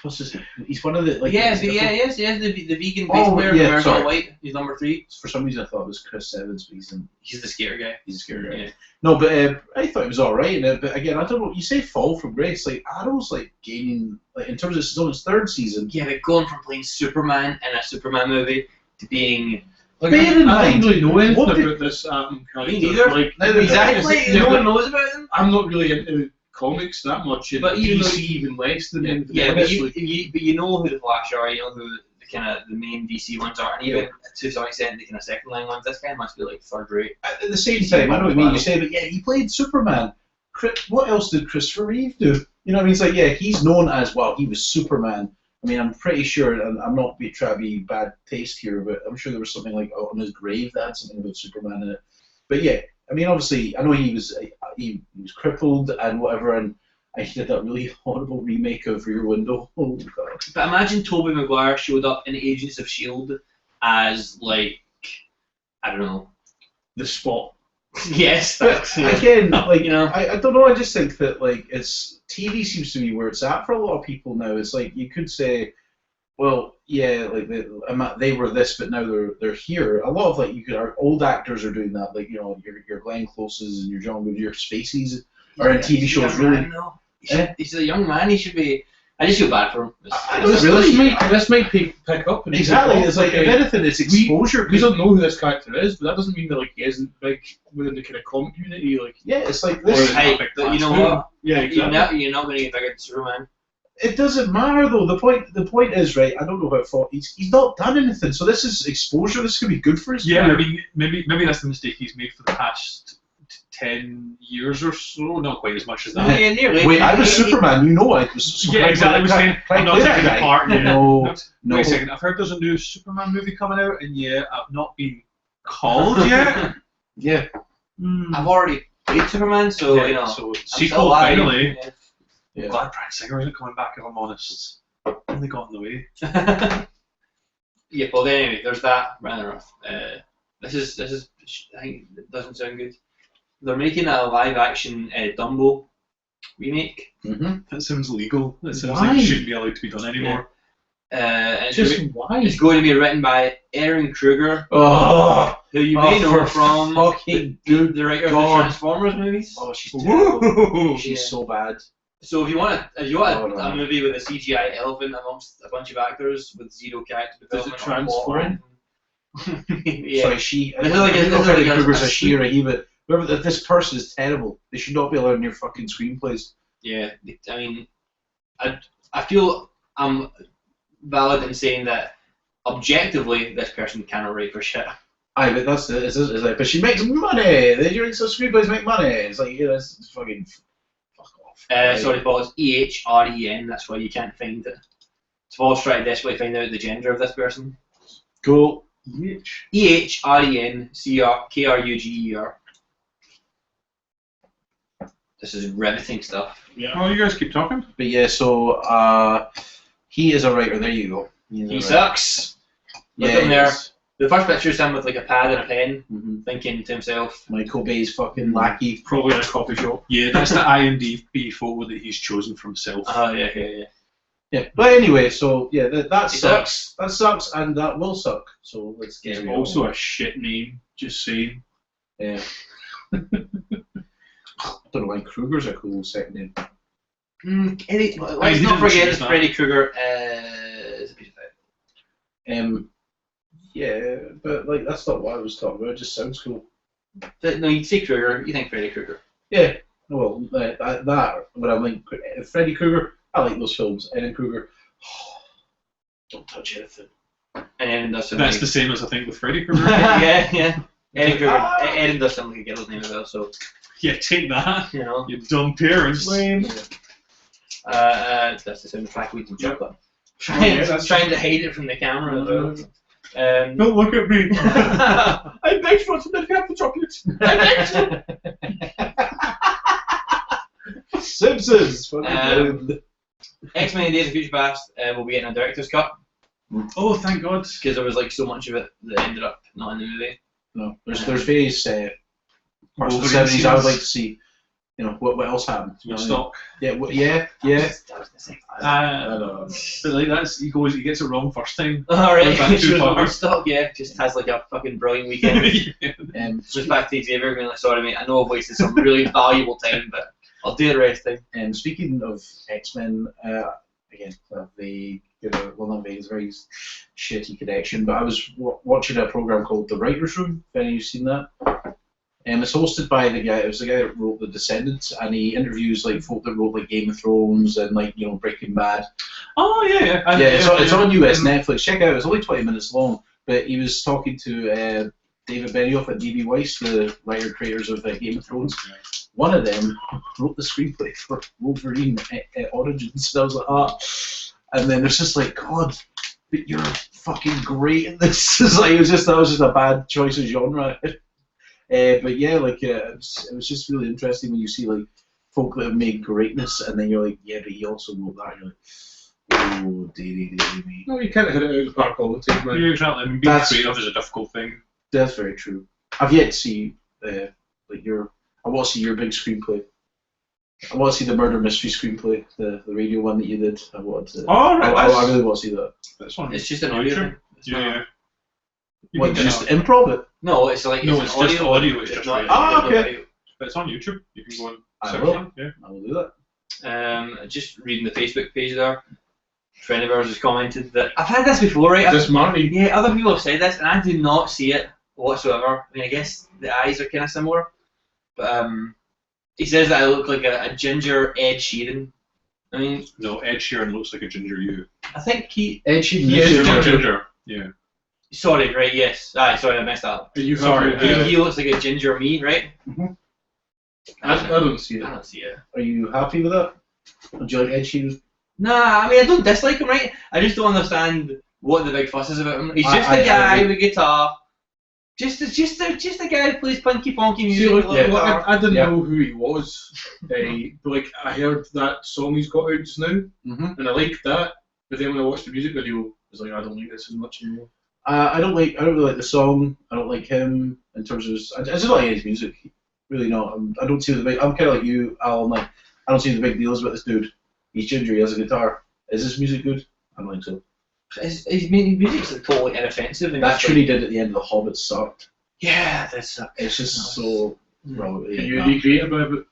What's his? He's one of the he is the vegan bass player who wears all white. He's number 3. For some reason, I thought it was Chris Evans, but he's the scare guy. He's a scare guy. Yeah. No, but I thought he was all right in it. But again, I don't know. You say fall from grace. Arrow's gaining in terms of it's on its 3rd season. Yeah, but going from playing Superman in a Superman movie to being I don't really know anything about this character. Me neither. Exactly. No one knows about him. I'm not really into comics that much, but DC even less than anything. Yeah, but you know who the Flash are. You know who the main DC ones are, and even to some extent the kind of second line ones. This guy must be 3rd rate. At the same time, I know what you mean. You say, but yeah, he played Superman. What else did Christopher Reeve do? You know what I mean? It's he's known as he was Superman. I mean, I'm pretty sure, and I'm not trying to be bad taste here, but I'm sure there was something on his grave that had something about Superman in it. But yeah, I mean, obviously, I know he was crippled and whatever, and he did that really horrible remake of Rear Window. Oh god! But imagine Tobey Maguire showed up in Agents of S.H.I.E.L.D. as I don't know, the Spot. Yes, again, I don't know. I just think that it's TV seems to be where it's at for a lot of people now. It's you could say, well, yeah, like they were this, but now they're here. A lot of like old actors are doing that, like your Glenn Closes and your John Good, your Spaceys are in TV shows. Really, he's a young man. He should be. I just feel bad for him. This might pick up. And exactly. It's like if anything, it's exposure. We don't know who this character is, but that doesn't mean that like he isn't big within the kind of comic community. Like it's like this. You know what? Yeah, exactly. You're not going to get bigger than Superman. It doesn't matter though. The point is, right, I don't know how it fought. He's not done anything, so this is exposure. This is gonna be good for his career. I mean, maybe that's the mistake he's made for the past 10 years or so. Not quite as much as that. Yeah, nearly. Wait, I was Superman. You know I was. Yeah, exactly. I was saying I'm not taking the part. No. Wait a second. I've heard there's a new Superman movie coming out, and I've not been called yet. Yeah. I've already played Superman, so So I'm sequel finally. Yeah. Glad Bryan Singer isn't coming back, if I'm honest. Only got in the way. Yeah, well, anyway, there's that. Brandon Routh. This is. I think it doesn't sound good. They're making a live-action Dumbo remake. Mm-hmm. That sounds legal. That sounds Why? like it shouldn't be allowed to be done anymore. Why? It's going to be written by Erin Kruger, who you may know from fucking the writer of the Transformers movies. Oh, she's terrible. Woo! She's so bad. So if you want a movie with a CGI elephant amongst a bunch of actors with zero character Does it development, transform? yeah. Sorry, she. I This is don't like a- know if this is Eddie like a- Kruger's a she or a he, but whoever this person is terrible. They should not be allowed in your fucking screenplays. Yeah, I mean, I feel I'm valid in saying that objectively this person cannot write for shit. Aye, but that's it. It's like, but she makes money. They doing some screenplays make money. It's like it's fucking fuck off. Sorry, Paul, it's EHREN. That's why you can't find it. So Paul's trying to desperately find out the gender of this person. Cool. EHREN KRUGER. This is riveting stuff. Yeah. Well, you guys keep talking. But yeah, so he is a writer. There you go. He sucks. Look Yeah, at him there. he is. The first picture is him with like a pad and a pen, Mhm. thinking to himself, Michael Bay's fucking lackey. Probably in a coffee shop. Yeah, that's the IMDb photo that he's chosen for himself. "Oh yeah." Yeah, but anyway, so yeah, that He sucks. That sucks, and that will suck. So let's get It's it. also a shit name. Just saying. Yeah. I don't know why Kruger's a cool second name. Let's he not didn't forget choose that that. Freddy Krueger is a piece of it. Yeah, but like that's not what I was talking about. It just sounds cool. No, you'd say Krueger, you think Freddy Krueger. Yeah. Well, that when I like Freddy Krueger, I like those films. Erin Kruger, don't touch anything. And does something. That's the same as I think with Freddy Krueger. yeah. Erin Kruger. Erin does something like a girl's name as well, so Yeah, take that. you know. You dumb parents. Lame. That's the sound of Paco eating chocolate. Trying to hide it from the camera as well. Don't look at me. I begged for some apple chocolate. Simpsons. X-Men Days of Future Past will be getting a director's cut Oh, thank God. because there was like so much of it that ended up not in the movie. No, there's various parts of the Wolverine 70s I would scenes. like to see. You know what else happened? Woodstock. Yeah, yeah. That was the same. I don't know. But like that's he gets it wrong first time. Alright, Back too far. Woodstock, yeah, just has like a fucking brilliant weekend. Just back to Xavier being like, sorry mate, I know I've wasted some really valuable time, but I'll do the rest time. And speaking of X-Men, again, well, not Vegas, very shitty connection, but I was watching a program called The Writer's Room. If any of you've seen that, and it's hosted by the guy that wrote The Descendants, and he interviews like folk that wrote like Game of Thrones and like Breaking Bad. Oh yeah. It's on US Netflix. Check it out. It's only 20 minutes long, but he was talking to David Benioff and D.B. Weiss, the writer-creators of Game of Thrones. One of them wrote the screenplay for Wolverine Origins. And I was like, and then there's just like, God, but you're fucking great in this. It's like that was just a bad choice of genre. But yeah, like it was just really interesting when you see like folk that have made greatness, and then you're like, yeah, but he also wrote that. You're like, oh, dearie me. No, you can't hit it out of the park all the time, man. Yeah, exactly. I mean, being That's- creative is a difficult thing. That's very true. I've yet to see I want to see your big screenplay. I want to see the murder mystery screenplay, the radio one that you did. I want to. Oh, right. I really want to see that. That's on It's just an audio YouTube. thing. It's not- Yeah. You What, can just get improv it? No, it's like No, it's it's just audio, it's It's just not. radio. Ah, okay. video. But it's on YouTube. You can go and I search will. it. Yeah. I will do that. Just reading the Facebook page there. A friend of ours has commented that I've had this before, right? This Marty. Yeah, other people have said this, and I do not see it whatsoever. I mean, I guess the eyes are kind of similar, but he says that I look like a ginger Ed Sheeran. I mean, No, Ed Sheeran looks like a ginger you. I think he. Ed Sheeran. He is You're not ginger. ginger. Yeah. Sorry, right? Yes. Sorry, I messed that up. Are you Sorry, happy? yeah. He looks like a ginger me, right? I don't see it. I don't see it. Are you happy with that? Do you like Ed Sheeran? Nah, I mean, I don't dislike him, right? I just don't understand what the big fuss is about him. He's just I a guy agree. with guitar. Just a guy who plays punky funky See, music like, with a like, guitar. I didn't Yeah. know who he was, but like I heard that song he's got out just now, Mm-hmm. and I liked that. But then when I watched the music video, I was like, I don't like this as much anymore. I don't really like the song. I don't like him in terms of. I just like his music. Really not. I don't see the big. I'm kind of like you, Al. I'm like, I don't see the big deals about this dude. He's ginger. He has a guitar. Is his music good? I don't think so. His music's like totally inoffensive. And That it's tune like, he did at the end of The Hobbit sucked. yeah, that's It's just so. Bro, Can you be creative about it?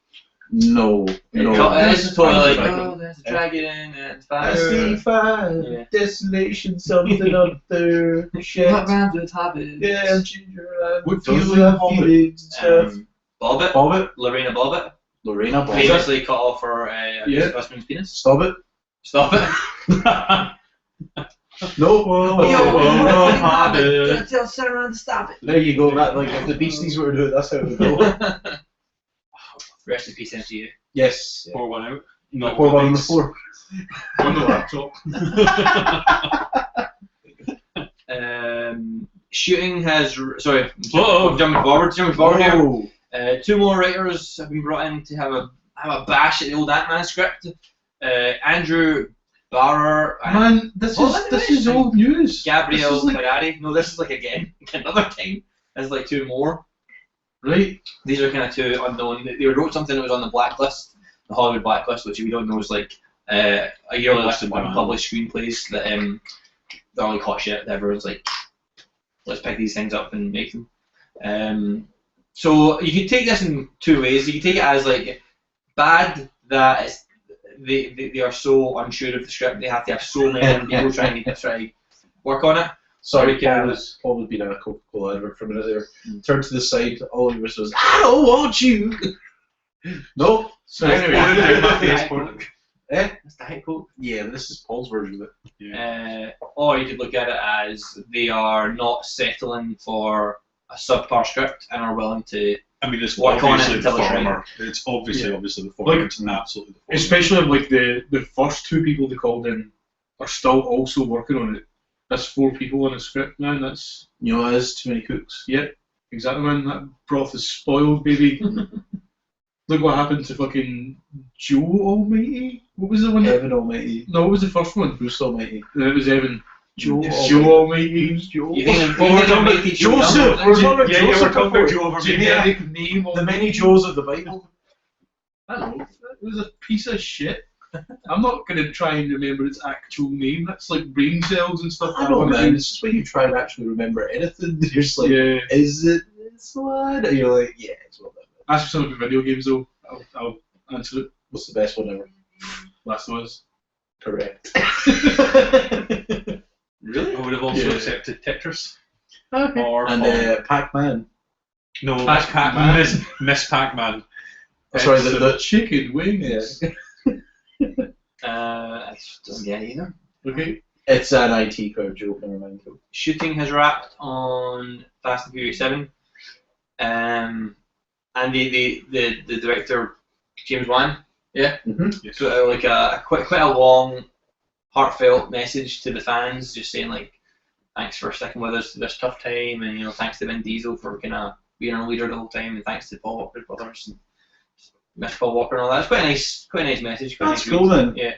No. It's totally like, Fine. oh, there's a dragon and it's I fire. see fire, Yeah. desolation, something up there, shit. What rhymes with hobbits? Yeah, I'm ginger. What Feel does the Hobbit? feelings and stuff. Bobbit, Hobbit, Lorena Bobbit, Lorena Bobbitt. famously cut off her Yeah. husband's penis. Stop it. Stop it. No. Hobbit. Tell Sarah to stop it. There you go. That like if the Beasties were to do it, that's how it would go. Rest in peace, MCU. Yes. Pour one out. No, pour one on the floor. On the laptop. Shooting has sorry. Whoa. Jumping forward here. Oh. Two more writers have been brought in to have a bash at the old Ant-Man script. Andrew Barrer and Man, this is old news. Gabriel This is like- Ferrari. No, this is like again another time. There's like two more. Right. These are kind of two unknown. They wrote something that was on the blacklist, the Hollywood blacklist, which if you don't know is like a yearly list of unpublished screenplays that they're like hot shit. That everyone's like, let's pick these things up and make them. So you can take this in two ways. You can take it as like bad that it's, they are so unsure of the script. They have to have so many people trying to work on it. Sorry, Or Paul was being a Coca-Cola advert for a minute there. Turned to the side, all of us was, I don't want you. No. So anyway, Eh? That's Diet Coke. Yeah, but this is Paul's version of it. Or you could look at it as they are not settling for a subpar script and are willing to. I mean, it's Work on it obviously the until it's right. former. It's obviously the former. Like, It's absolutely the former. especially if like the first two people they called in are still also working on it. That's 4 people on a script, man. That's You know, there's too many cooks. exactly, man. That broth is spoiled, baby. Look what happened to fucking Joe Almighty. What was the one? Evan Almighty. No, what was the first one? Bruce Almighty. It was Evan. Joe It's Almighty. Joe Almighty. Joe. You think Oh, we're talking about Joseph. We're talking about Yeah, Joseph we're talking about before. Joe over Generic name of The many Joes of the Bible. I don't know. It was a piece of shit. I'm not gonna try and remember its actual name. That's like brain cells and stuff. I don't know, man. It's just when you try and actually remember anything, you're just like, Yeah. is it this one? And you're like, yeah, it's one of them. Ask for some of the video games though. I'll answer it. What's the best one ever? Last of Us. Correct. Really? I would have also Yeah. accepted Tetris. Okay. Or And Pac-Man. no, Pac-Man. Miss Pac-Man. Sorry, It's, the Chicken wings. I don't get it either. Okay. It's an IT crowd joke, never mind. Shooting has wrapped on Fast and Furious 7. And the director, James Wan, yes. put out like quite a long, heartfelt message to the fans, just saying like, thanks for sticking with us through this tough time, and thanks to Vin Diesel for kind of being our leader the whole time, and thanks to Paul Walker's brothers and Miss Paul Walker and all that. It's quite a nice message. Quite That's nice cool, read. man. Yeah.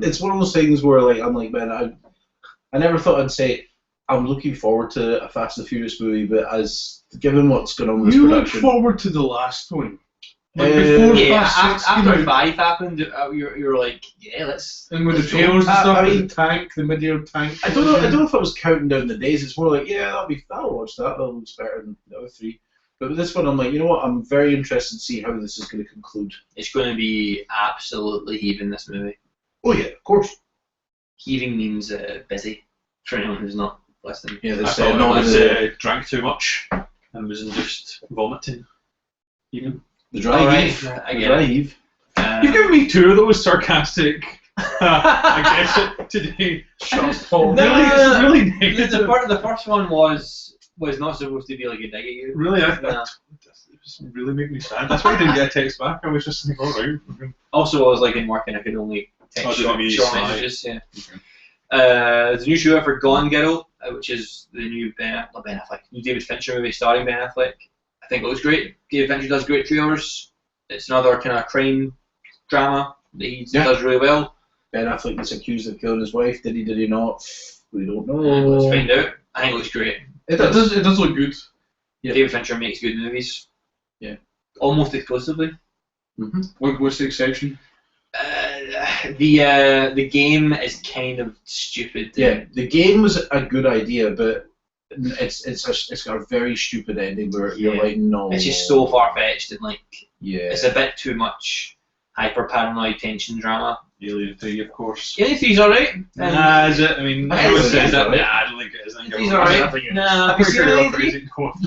It's one of those things where, like, I'm like, man, I never thought I'd say I'm looking forward to a Fast and Furious movie, but as given what's going on with this You look production, forward to the last one. Like before Yeah, Fast 6 came after out, 5 happened, you're like, yeah, let's. and with the let's go. trailers and I stuff, mean- the tank, the mid-air tank. I don't know if I was counting down the days. It's more like, yeah, I'll watch that. That looks better than the other 3. But with this one, I'm like, you know what? I'm very interested to see how this is going to conclude. It's going to be absolutely heaving, this movie. Oh yeah, of course. Heaving means busy, for anyone who's not listening. Yeah, I there's thought not it was the drank too much and was induced vomiting. Even. dry Alright, heave. I The get dry it. heave. You've given me 2 of those sarcastic. I guess it today. Shut Paul. No, Really, no, it's no. really The, negative. the first one was not supposed to be like a dig at you. Really, Nah. it was really making me sad. That's why I didn't get a text back. I was just like, alright. Also, I was like in work and I could only text Oh, did it mean short sigh? messages. Yeah. Okay. There's a new show for Gone Girl, which is the new not Ben Affleck, new David Fincher movie starring Ben Affleck. I think it looks great. David Fincher does great trailers. It's another kind of crime drama that he does really well. Ben Affleck was accused of killing his wife. Did he not? We don't know. Let's find out. I think it looks great. It does look good. Yeah. David Fincher makes good movies. Yeah. Almost exclusively. What's the exception? The game is kind of stupid. Yeah, the game was a good idea, but it's got a very stupid ending where you're Yeah. like, no. It's just so far fetched and like Yeah. it's a bit too much hyper paranoid tension drama. Alien 3, of course. Alien 3's alright. Nah, is it? I mean, I everyone think says it's that. alright. Nah, I don't think it is. I think It's everyone- alright. I think it is. Nah, I'm pretty sure Alien you're 3? crazy. Go on.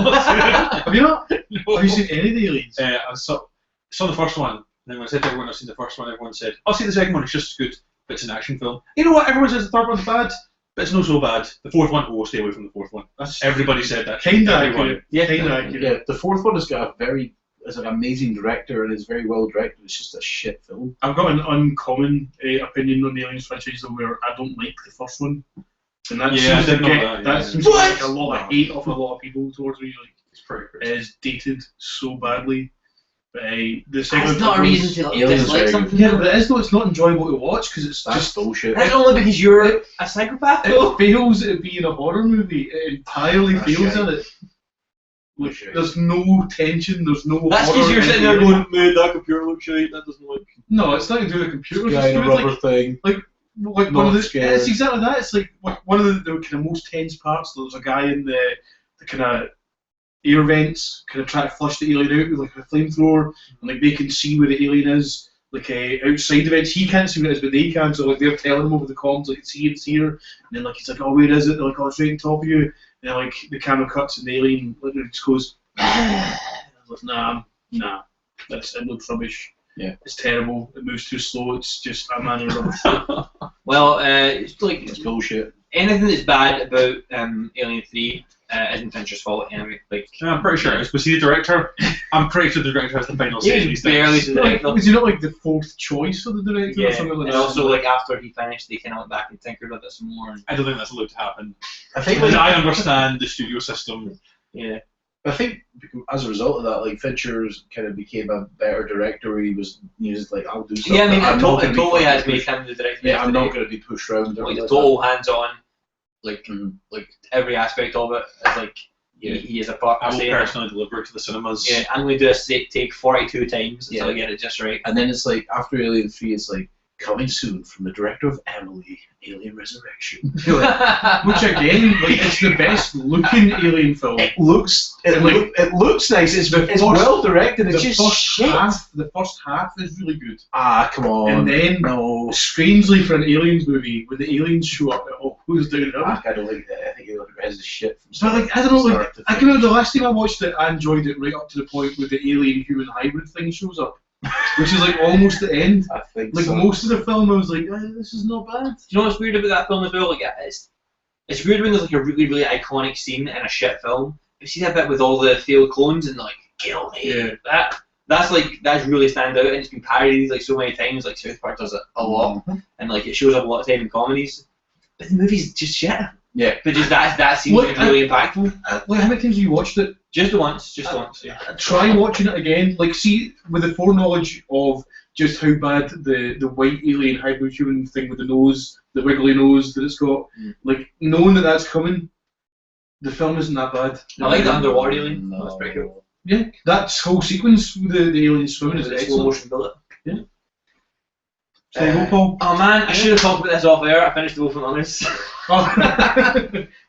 Have you not? No. Have you seen any of the aliens? I saw the first one, and then when I said to everyone I've seen the first one, everyone said, I'll see the second one, it's just as good, but it's an action film. You know what? Everyone says the third one's bad, but it's not so bad. The fourth one, oh, stay away from the fourth one. That's Everybody said that. kinda Everyone. accurate. Yeah. Kinda accurate. Yeah, the fourth one has got it's an amazing director and is very well directed. It's just a shit film. I've got an uncommon opinion on the Aliens franchise though, where I don't like the first one, and that Yeah, I seems to did know get that, yeah. seems to get like a lot of hate off a lot of people towards me. Like It's pretty it crazy. is dated so badly. But the second That's not a one reason to Aliens dislike very something. Yeah, but it is though. It's not enjoyable to watch because it's That's just bullshit. That's only because you're a psychopath. it fails at being a horror movie. It entirely That's fails right. at it. Like, That's right. there's no tension. There's no. That's horror because you're in sitting it. there going, man, that computer looks shite, that doesn't look. No, it's nothing to do with the computer. It's Guy in a just to do with, rubber thing. like one Not of the. scared. It's exactly that. It's like one of the kind of most tense parts. There's a guy in the kind of air vents, kind of trying to flush the alien out with like a flamethrower, and like they can see where the alien is. Like outside the vents, he can't see where it is, but they can. So like they're telling him over the comms, like it's here. And then like he's like, oh, where is it? They're like, oh, it's right on top of you. And then like the camera cuts and the alien literally just goes. I was like, nah, it looks rubbish. Yeah. It's terrible. It moves too slow. It's just a man in a rubber suit. Well, it's like It's bullshit. anything that's bad about Alien 3 isn't Fincher's fault anyway. Like, I'm pretty sure it is. Was he the director? I'm pretty sure the director has the final say in he these barely things. did Like, it. Like, was he not like the fourth choice for the director or yeah, something like and that? also like after he finished, they kind of went back and tinkered with it some more. And, I don't think that's allowed to happen. I think And I understand the studio system. yeah, as a result of that, like Fincher's kind of became a better director. Where he was like, I'll do something. yeah. I mean, I'm it not gonna be totally has fucking made pushed- him the director. Yeah, I'm not yesterday. going to be pushed around. Like like total hands on. Like Mhm. like every aspect of it is like Yeah. he is a part I of will saying, personally deliver it to the cinemas. yeah, I'm going to do a take 42 times until Yeah. I get it just right. And then it's like after Alien 3, it's like coming soon from the director of Emily, Alien Resurrection. Which again, like it's the best looking alien film. it looks nice. It's The first- well directed. It's The just first shit. half is really good. Ah, come on. And then no. strangely for an aliens movie, when the aliens show up, it all goes downhill. I don't like that. I think it has the shit. From So like I don't know, like start to I can remember the last time I watched it, I enjoyed it right up to the point where the alien human hybrid thing shows up, which is like almost the end. I think Like so. most of the film, I was like, this is not bad. Do you know what's weird about that film as well? Like it's weird when there's like a really really iconic scene in a shit film. You see that bit with all the failed clones and like kill me. Yeah. That's really stand out and it's been parodied like so many times. Like South Park does it a lot and like it shows up a lot of time in comedies. But the movie's just shit. Yeah. But just that scene Look, was really impactful. Like how many times have you watched it? Just once. Yeah. Try watching it again. Like see, with the foreknowledge of just how bad the white alien hybrid human thing with the nose, the wiggly nose that it's got, like knowing that that's coming, the film isn't that bad. I like the underwater alien. No. That's pretty cool. Yeah, that whole sequence with the aliens swimming is Slow excellent. motion bullet. So go, Paul. Oh man, I should have talked about this off air. I finished The Wolf Among Us. Oh.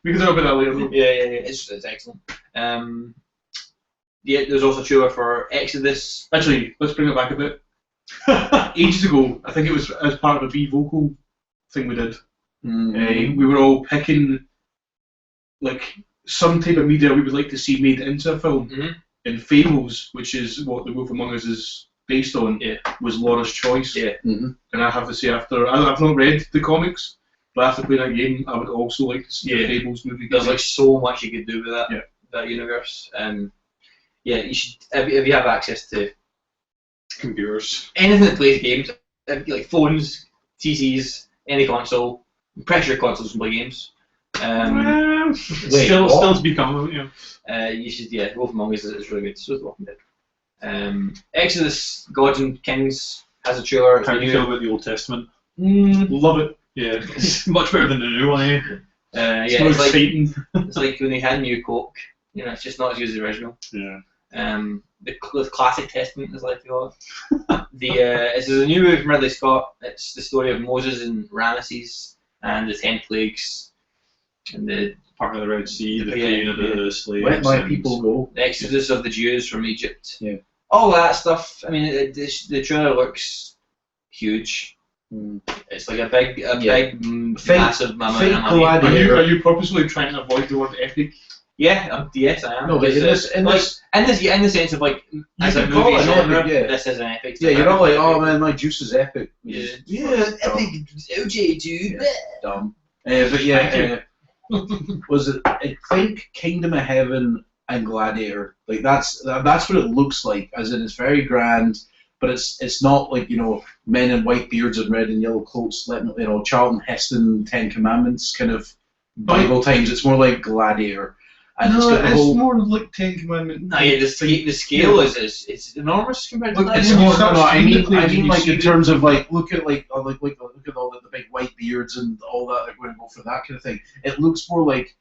We can talk about that later. Though. yeah, it's excellent. There's also a trailer for Exodus. Actually, let's bring it back a bit. Ages ago, I think it was as part of a B vocal thing we did. We were all picking like some type of media we would like to see made into a film. And Fables, which is what The Wolf Among Us is based on, was Laura's choice. Yeah. And I have to say, I've not read the comics, but after playing that game, I would also like to see a Fables movie. There's like so much you could do with that that universe. You should if you have access to Computers. anything that plays games, like phones, TCs, any console. I'm pretty sure consoles can play games. Still to become, You should, Wolf Among Us is really good. So is The Walking Dead. Exodus, Gods and Kings has a trailer. How do you feel about the Old Testament? Love it. Yeah, it's much better than the new one. It's more exciting. It's like when they had New Coke. It's just not as good as the original. Yeah. The classic Testament is like they call it. This is a new movie from Ridley Scott. It's the story of Moses and Ramesses and the 10 plagues and the Part of the Red Sea, the freeing of the slaves. Let my people go. the exodus of the Jews from Egypt. Yeah. All that stuff. I mean, the trailer looks huge. It's like a big, massive mammoth. Are you purposely trying to avoid the word epic? Yeah, yes, I am. No, but in the sense of like, as a movie genre, this is an epic. Yeah, you're not like, oh man, my juice is epic. Epic OJ dude. Dumb. Was it? I think Kingdom of Heaven and Gladiator. Like that's what it looks like. As in, it's very grand, but it's not like men in white beards and red and yellow coats. Charlton Heston 10 Commandments kind of Bible times. It's more like Gladiator. And it's more like 10 Commandments. No, the scale is enormous compared to that. I mean, like in terms of like look at all the big white beards and all that. They're going to go for that kind of thing. It looks more like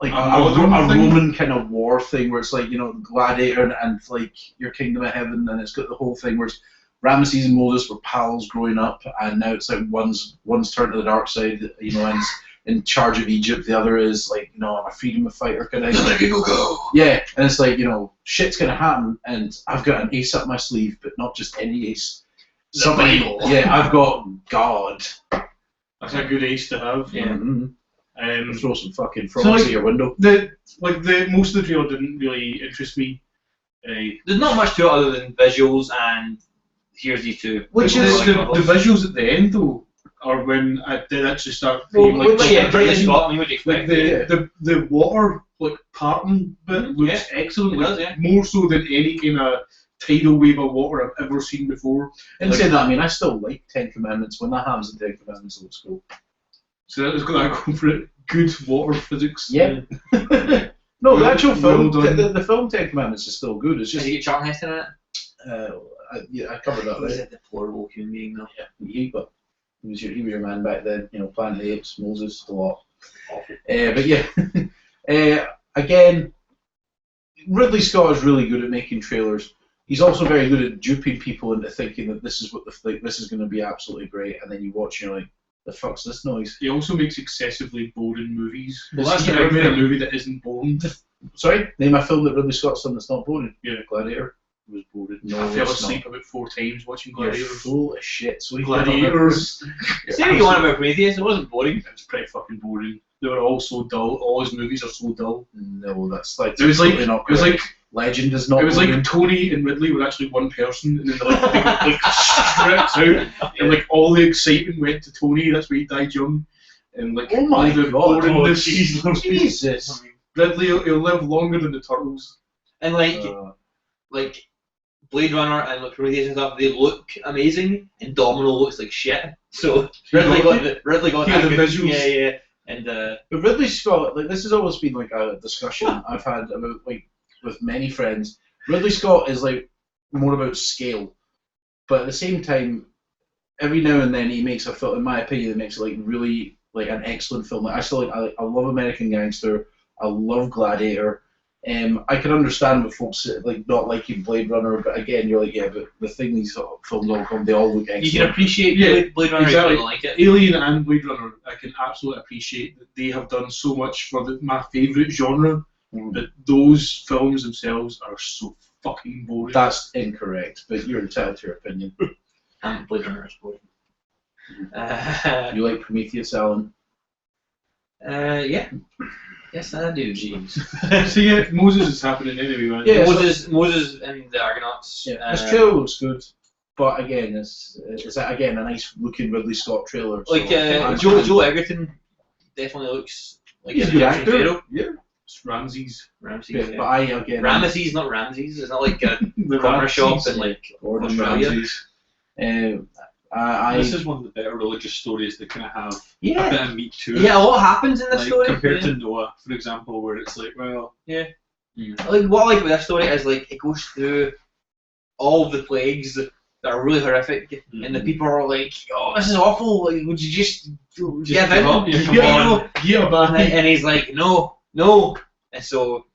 a Roman kind of war thing where it's like Gladiator and like your Kingdom of Heaven, and it's got the whole thing where it's Ramesses and Moses were pals growing up, and now it's like one's turned to the dark side, and in charge of Egypt, the other is like, I'm a freedom fighter kind of thing. Let people go. Yeah, and it's like, shit's gonna happen, and I've got an ace up my sleeve, but not just any ace. I've got God. That's a good ace to have. Yeah. Throw some fucking frogs at your window. Most of the trailer didn't really interest me. There's not much to it other than visuals and here's these two. Which is the visuals at the end though. Or when I did actually start feeling Brandon Scott, you would expect the water parting bit looks excellent. More so than any kind of tidal wave of water I've ever seen before. And saying that, I still like 10 Commandments. When that happens in 10 Commandments, it looks cool. So that was going to go for it. Good water physics. Yeah. No, the actual film, the film 10 Commandments is still good. It's just. Did you get Charlton Heston in it? I covered that. He's a deplorable human being though. Yeah, but he was your man back then. Planet of the Apes, Moses, a lot. But again, Ridley Scott is really good at making trailers. He's also very good at duping people into thinking that this is this is going to be absolutely great, and then you watch and you're like, the fuck's this noise? He also makes excessively boring movies. Well, that's never made a movie that isn't boring. Sorry? Name a film that Ridley Scott's done that's not boring. Yeah. Gladiator was boring. No, I fell asleep about 4 times watching Gladiator. You're full of shit. So Gladiators. Say what you want about Prometheus, it wasn't boring. It was pretty fucking boring. They were all so dull. All his movies are so dull. No, that's like. It was like Legend is not. It was like Tony and Ridley were actually one person, and then they stripped out, and like all the excitement went to Tony. That's why he died young, and like oh my all the god, boringness. Jesus. Ridley, he'll live longer than the Turtles. And like Blade Runner and like Prometheus and stuff, they look amazing, and Domino looks like shit. So Ridley got the visuals. Yeah. And but Ridley Scott, like this has always been like a discussion I've had about like with many friends. Ridley Scott is like more about scale, but at the same time, every now and then he makes a film. In my opinion, that makes it like really like an excellent film. Like I love American Gangster. I love Gladiator. I can understand with folks like not liking Blade Runner, but again, you're like, yeah, but the thing these films all come, they all look excellent. You can appreciate Blade Runner exactly. if you don't like it. Alien and Blade Runner, I can absolutely appreciate that they have done so much for my favourite genre, but those films themselves are so fucking boring. That's incorrect, but you're entitled to your opinion. And Blade Runner is boring. You like Prometheus, Alan? Yeah. Yes, I do. Jeez. So yeah, Moses is happening anyway, man. Yeah, Moses and the Argonauts. Yeah, this trailer looks good, but again, it's again a nice looking Ridley Scott trailer. Like so Joe Egerton definitely looks like he's a a good Egyptian actor. pharaoh. Yeah. It's Ramses. Ramses. But I again. Ramesses, not Ramses. It's not like a The corner shop Ramses. in like Gordon Australia. Ramses. This is one of the better religious stories that kind of have a Yeah. bit of meat to it. Yeah, a lot happens in this Like, story. compared yeah. to Noah, for example, where it's like, well, Like what I like about this story is like it goes through all of the plagues that are really horrific, and the people are like, "Oh, this is awful! Like, would you just give give in?" up? Yeah, come You on. know? Yeah, but And he's like, "No," and so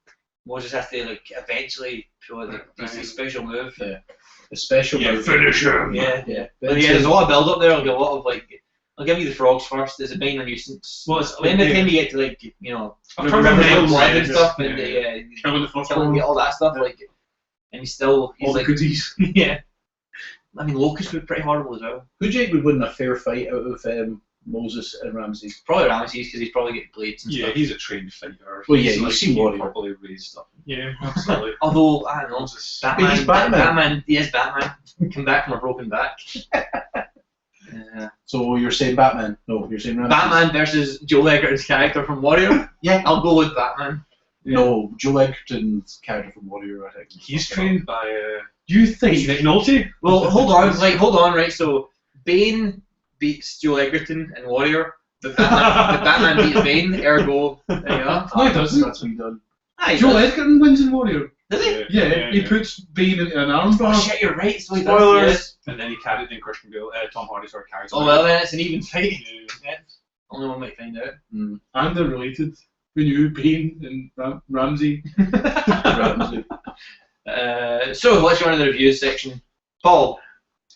Moses has to like eventually show this special move. a special Yeah, movie. finish him. Yeah. But But yeah, there's a lot of build up there. Like a lot of like, I'll give you the frogs first. There's a minor nuisance. Well, it's Then by the time you get to like, you know, I'm trying to River remember and blood and the stuff, names, and yeah. killing the first killing one. you, all that stuff, like, and he's All like, the goodies. yeah. I mean, Locust would be pretty horrible as well. Who do you think would win a fair fight out of Moses and Ramses? Probably Ramesses because he's probably getting blades and Yeah, stuff. he's a trained fighter. Well, yeah, He's you've seen Warrior. properly raised up. Yeah, absolutely. Although I don't know, Batman. he's Batman. He is Batman. Come back from a broken back. So you're saying Batman? No, you're saying Ramses. Batman versus Joel Egerton's character from Warrior. Yeah. I'll go with Batman. No, Joe Egerton's character from Warrior, I think. He's trained by You think Nick Nolte. Well, hold on, right? So Bane beats Joel Egerton in Warrior, but Batman beats Bane. Ergo, there you go. No, he doesn't. That's what he done. Aye, Joel does. Edgerton wins in Warrior? Does he? Yeah, he puts Bane into an armbar. Oh shit, you're right. So he does. Spoilers. Yes. And then he carried in Christian Bale, Tom Hardy sort of carries Oh him well, out. then it's an even fight. Yeah. Yeah. Only one might find out. And they're related. We knew Bane and Ramsey. Ramsey. So let's go into the reviews section. Paul.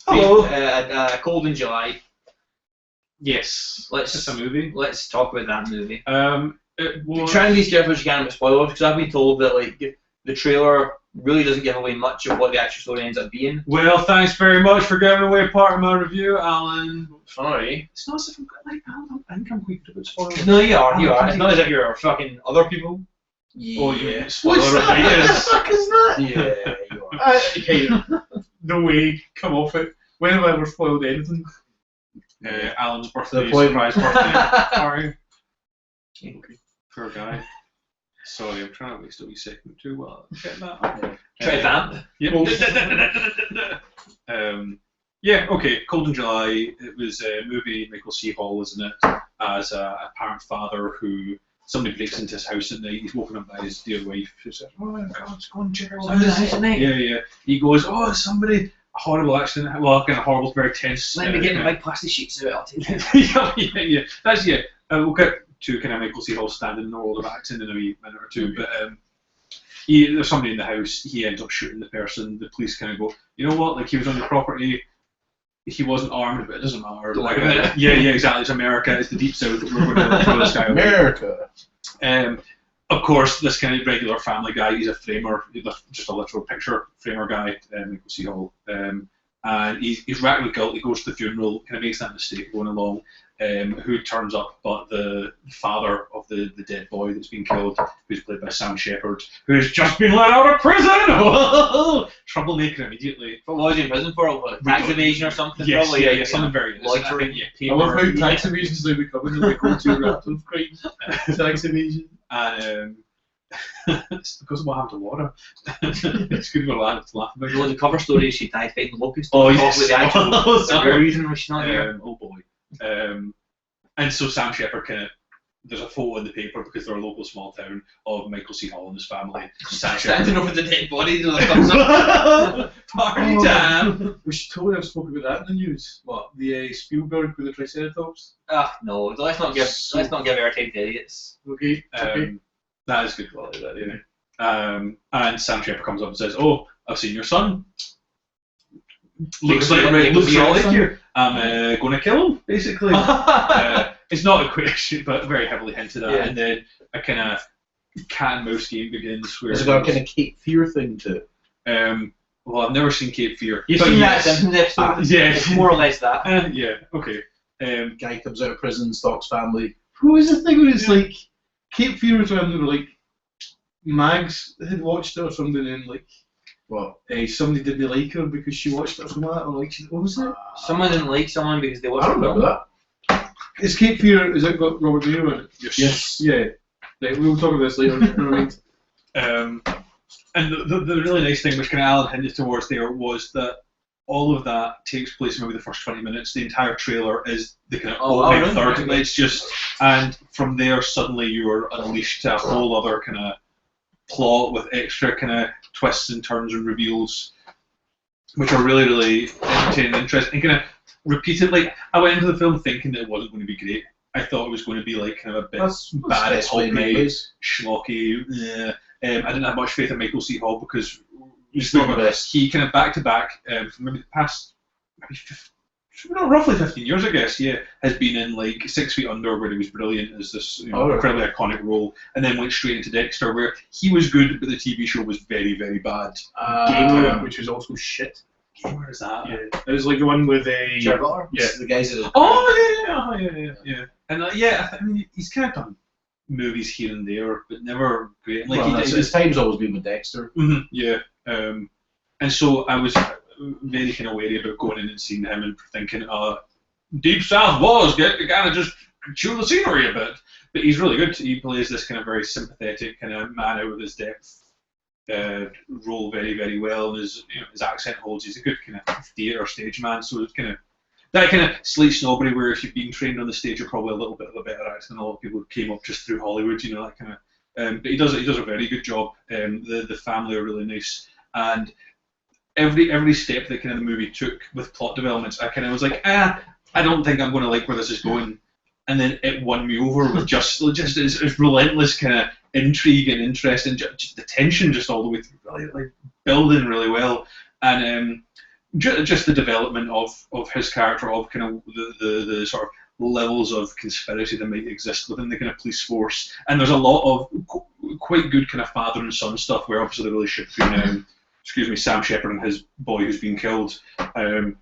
Hello. Cold in July. Yes. Let's- It's a movie. Let's talk about that movie. It was. Try and be as careful as you can about spoilers, because I've been told that like the trailer really doesn't give away much of what the actual story ends up being. Well, thanks very much for giving away part of my review, Alan. Sorry. It's not as if I'm like, I think I'm quite good about spoilers. No, you are. You are. It's not as if you're fucking other people. Oh, you Yeah. spoiler What's that? What the reviews. fuck is that? Yeah, you are. Okay, no way. Come off it. When have I ever spoiled anything? Alan's birthday, The point- surprise birthday. Sorry. Okay. Poor guy. Sorry, I'm trying to waste a wee second too. Well, get that. Try vamp. Yeah, okay. Cold in July. It was a movie. Michael C. Hall is in it as a parent father who somebody breaks into his house at night. He's woken up by his dear wife who says, "Oh my God, it's going check out Somebody's in the house at night? Yeah. He goes, "Oh, somebody." A horrible accident. Well, kind of horrible, very tense. Let me get my big plastic sheets out. I'll take it. yeah. That's we'll get to kind of Michael C. Hall standing in the world of acting in a wee minute or two, but there's somebody in the house. He ends up shooting the person. The police kind of go, you know what? Like he was on the property. He wasn't armed, but it doesn't matter. Don't Like, worry about it. yeah, exactly. It's America. It's the deep south. We're going to throw this guy away. America. Of course, this kind of regular family guy, he's a framer, just a literal picture framer guy, Michael C. Hall. And he's racked with guilt. He goes to the funeral, kind of makes that mistake going along. Who turns up but the father of the dead boy that's been killed, who's played by Sam Shepard, who's just been let out of prison! Troublemaker immediately. What was he in prison for? Like, tax evasion or something? Yes, Probably. yeah, something very innocent. I think, I love how paper. tax evasion's now becoming the go-to Raptors crime. Tax evasion. And it's because of what happened to Laura. It's good for lads to laugh about. There was a cover story. She died fighting locusts. Oh, Probably yes. the actual Oh, sorry. the reason why she's not here. Oh boy. And so Sam Shepard kind of, there's a photo in the paper because they're a local small town of Michael C. Hall and his family. Sam Standing Shepard. over the dead bodies with a thumbs up. Party time! We should totally have spoken about that in the news. What? The Spielberg with the Triceratops? Ah, no. Let's not give airtime to idiots. Okay. That is good quality, that, yeah. And Sam Shepard comes up and says, "Oh, I've seen your son. Looks Jacob- like Jacob Jackson? you. I'm going to kill him, basically." It's not a question, but very heavily hinted at. Yeah. And then a kind of cat and mouse game begins. Where Has it got a kind of Cape Fear thing to it? Well, I've never seen Cape Fear. You've but seen yes. that Simpsons episode? Yeah. It's more or less that. Yeah. Okay. Guy comes out of prison, stalks family. Who was the thing where it's like Cape Fear was when they were like Mags had watched it or something and like What? somebody didn't like her because she watched it or something like that or like what was it? Someone didn't like someone because they watched I don't the remember film. that. Is Cape Fear? Is it got Robert De Niro in it? Yes. Yeah. Right, we'll talk about this later. Never mind. And the really nice thing, which kind of Alan hinted towards there, was that all of that takes place in maybe the first 20 minutes. The entire trailer is the kind of opening really? third. Okay. It's just, and from there suddenly you're unleashed to a whole other kind of plot with extra kind of twists and turns and reveals, which are really, really entertaining and interesting. And kind of repeatedly, I went into the film thinking that it wasn't going to be great. I thought it was going to be like kind of a bit bad, pulpy, schlocky. I didn't have much faith in Michael C. Hall because He's not the best. he kind of back to back, maybe the past, roughly 15 years, I guess, has been in like 6 Feet Under, where he was brilliant as this incredibly iconic role, and then went straight into Dexter, where he was good, but the TV show was very, very bad. Gamer, which was also shit. Where is that? Yeah, it was like the one with a. Jared Butler? Yeah, The guys that. Oh yeah. And I mean, he's kind of done movies here and there, but never great. Like Well, his time's always been with Dexter. Yeah. And so I was very kind of wary about going in and seeing him and thinking, Deep South was get to kind of just chew the scenery a bit. But he's really good. He plays this kind of very sympathetic kind of man out of his depth role very, very well. And his accent holds. He's a good kind of theatre stage man. So it's kind of that kind of slight snobbery where if you've been trained on the stage, you're probably a little bit of a better actor than a lot of people who came up just through Hollywood. That kind of. But he does a very good job. The family are really nice, and every step that kind of the movie took with plot developments, I kind of was like, I don't think I'm going to like where this is going, and then it won me over with just its relentless kind of intrigue and interest and just the tension just all the way through, really, like building really well, and just the development of his character, of kind of the sort of levels of conspiracy that might exist within the kind of police force, and there's a lot of quite good kind of father and son stuff where obviously they really ship between Sam Shepard and his boy who's been killed, and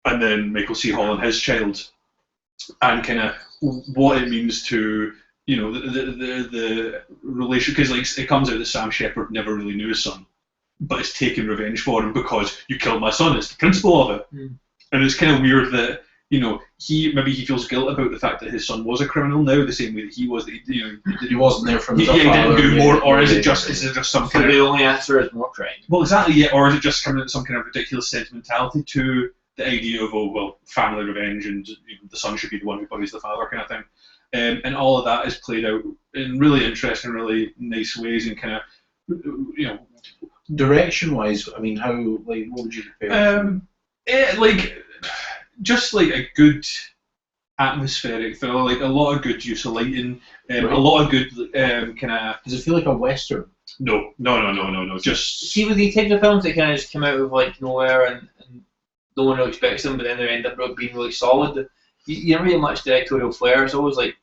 then Michael C. Hall and his child, and kind of what it means to the relation, because like it comes out that Sam Shepard never really knew his son, but is taking revenge for him because you killed my son. It's the principle of it, and it's kind of weird that he feels guilt about the fact that his son was a criminal now, the same way that he was. That He wasn't there from his he didn't do more, or is it Yeah. just some So kind of the only answer is more crime. well, exactly, yeah, or is it just coming out some kind of ridiculous sentimentality to the idea of family revenge and the son should be the one who buries the father kind of thing, and all of that is played out in really interesting, really nice ways and kind of Direction-wise, I mean, what would you compare? Just like a good atmospheric film, like a lot of good use of lighting, a lot of good kind of. Does it feel like a western? No. Just See, with these types of films, they kind of just come out of like nowhere and no one really expects them, but then they end up being really solid. You never get much directorial flair. It's always like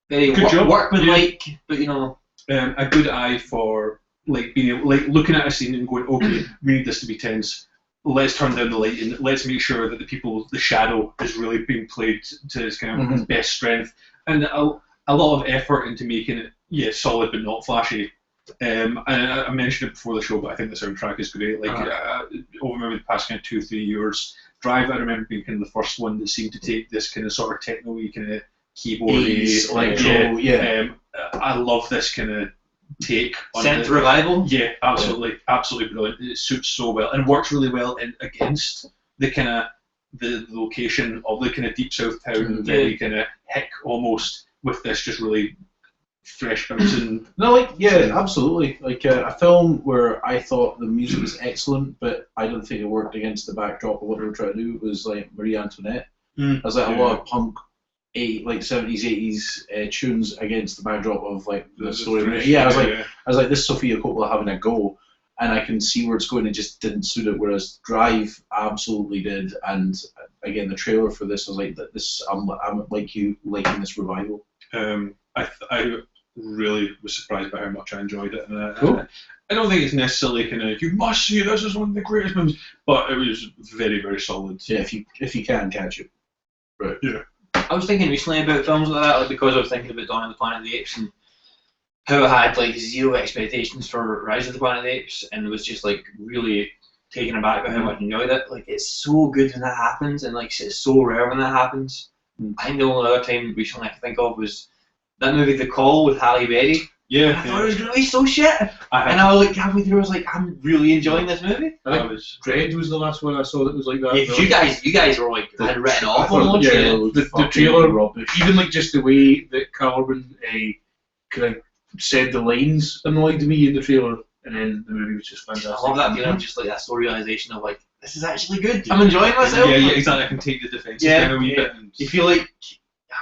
very workmanlike, but a good eye for like being able, like looking at a scene and going, okay, we need this to be tense. Let's turn down the lighting. Let's make sure that the shadow is really being played to its kind of its best strength, and a lot of effort into making it, solid but not flashy. And I mentioned it before the show, but I think the soundtrack is great. Like over maybe the past kind of 2-3 years, Drive, I remember being kind of the first one that seemed to take this kind of sort of techno-y kind of keyboardy electro. I love this kind of take on Sense revival. Yeah, absolutely brilliant. It suits so well and works really well against the kind of the location of the kind of deep south town, very kind of hick almost, with this just really fresh bouncing. No, absolutely. Like a film where I thought the music was excellent, but I don't think it worked against the backdrop of what they were trying to do. It was like Marie Antoinette. There's like a lot of punk like 70s, 80s tunes against the backdrop of like the story. French, Yeah, I was like, this is Sofia Coppola having a go, and I can see where it's going. It just didn't suit it. Whereas Drive absolutely did. And again, the trailer for this, I was like, I'm like you liking this revival. I really was surprised by how much I enjoyed it. And Cool. I don't think it's necessarily kind of, you must see this is one of the greatest movies, but it was very, very solid. Yeah, if you can catch it. Right. Yeah. I was thinking recently about films like that, like because I was thinking about Dawn of the Planet of the Apes and how I had like zero expectations for Rise of the Planet of the Apes and was just like really taken aback by how much I enjoyed it. Like it's so good when that happens, and like it's so rare when that happens. I think the only other time recently I can think of was that movie The Call with Halle Berry. Yeah. I thought it was gonna be so shit, and I was like halfway through, I was like, I'm really enjoying this movie. I think Dread was the last one I saw that was like that. Yeah, 'cause you guys were like had written off thought- almost. yeah, Yeah. the trailer, even like just the way that Carl Urban kind of said the lines annoyed me in the trailer, and then the movie was just fantastic. I love that feeling of just like that slow realization of like, this is actually good. I'm enjoying myself. Yeah, exactly. I can take the defensive Yeah, down a wee yeah. bit. And You feel like,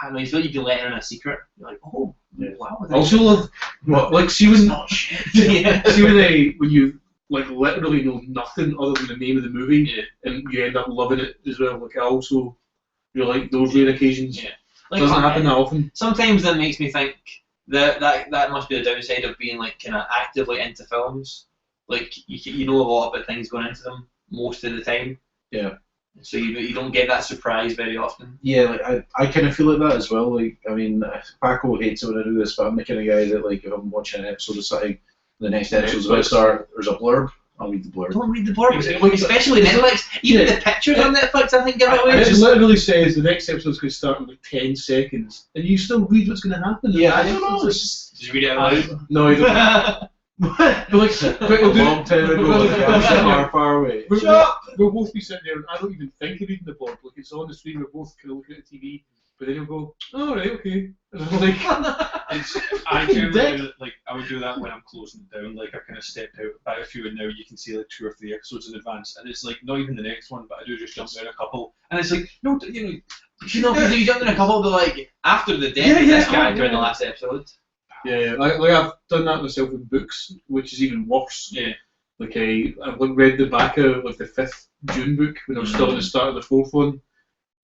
I don't know, you feel like you've been letting in a secret. You're like, oh, Yeah. wow. I also love like see when not shit. Yeah. see when you like literally know nothing other than the name of the movie, Yeah. and you end up loving it as well. Like I also really like those rare occasions. Yeah. Doesn't happen that often. Sometimes that makes me think that must be the downside of being like kind of actively into films. Like you know a lot about things going into them most of the time. Yeah. So you don't get that surprise very often. Yeah, like I kind of feel like that as well. Like, I mean, Paco hates it when I do this, but I'm the kind of guy that, like, if I'm watching an episode of something, the next episode's about to start, there's a blurb, I'll read the blurb. Don't read the blurb, Exactly. especially Netflix. Even the pictures on Netflix, I think, give it away. It literally says the next episode's going to start in like 10 seconds, and you still read what's going to happen. Yeah, I don't know. It's just Did you read it out loud? No, I don't. But like, a long time ago, like, I was far, far away. We'll both be sitting there, and I don't even think of reading the blurb. Like it's on the screen, we're both kind of looking at the TV, but then you'll go, "Oh right, okay." And I'm like, I generally do, like I would do that when I'm closing it down. Like I kind of stepped out about a few, and now you can see like 2 or 3 episodes in advance, and it's like not even the next one, but I do just jump down a couple, and it's like no, you know, Because you jumped in a couple, but like after the death Yeah, of this yeah, character oh, in the yeah. last episode. yeah, like I've done that myself with books, which is even worse. Yeah. Like I've like, read the back of like the 5th June book when I was still at the start of the 4th one, and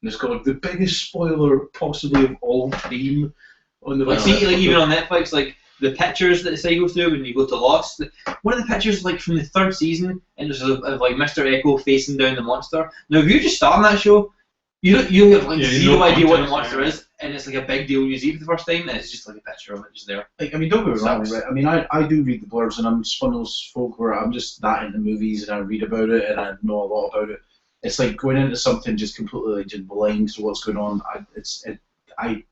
it's got like the biggest spoiler possibly of all time on the Like back. see, like even on Netflix, like the pictures that say go through when you go to Lost. One of the pictures like from the 3rd season, and there's of like Mr. Echo facing down the monster. Now, if you just start on that show, you have like Yeah, zero no idea what the context, monster yeah. is, and it's like a big deal when you see it for the first time, and it's just like a picture of it just there. Like, I mean, don't get me wrong, Sucks. right? I mean, I do read the blurbs, and I'm just one of those folk where I'm just that into movies, and I read about it, and I know a lot about it. It's like going into something just completely like, just blind to what's going on. I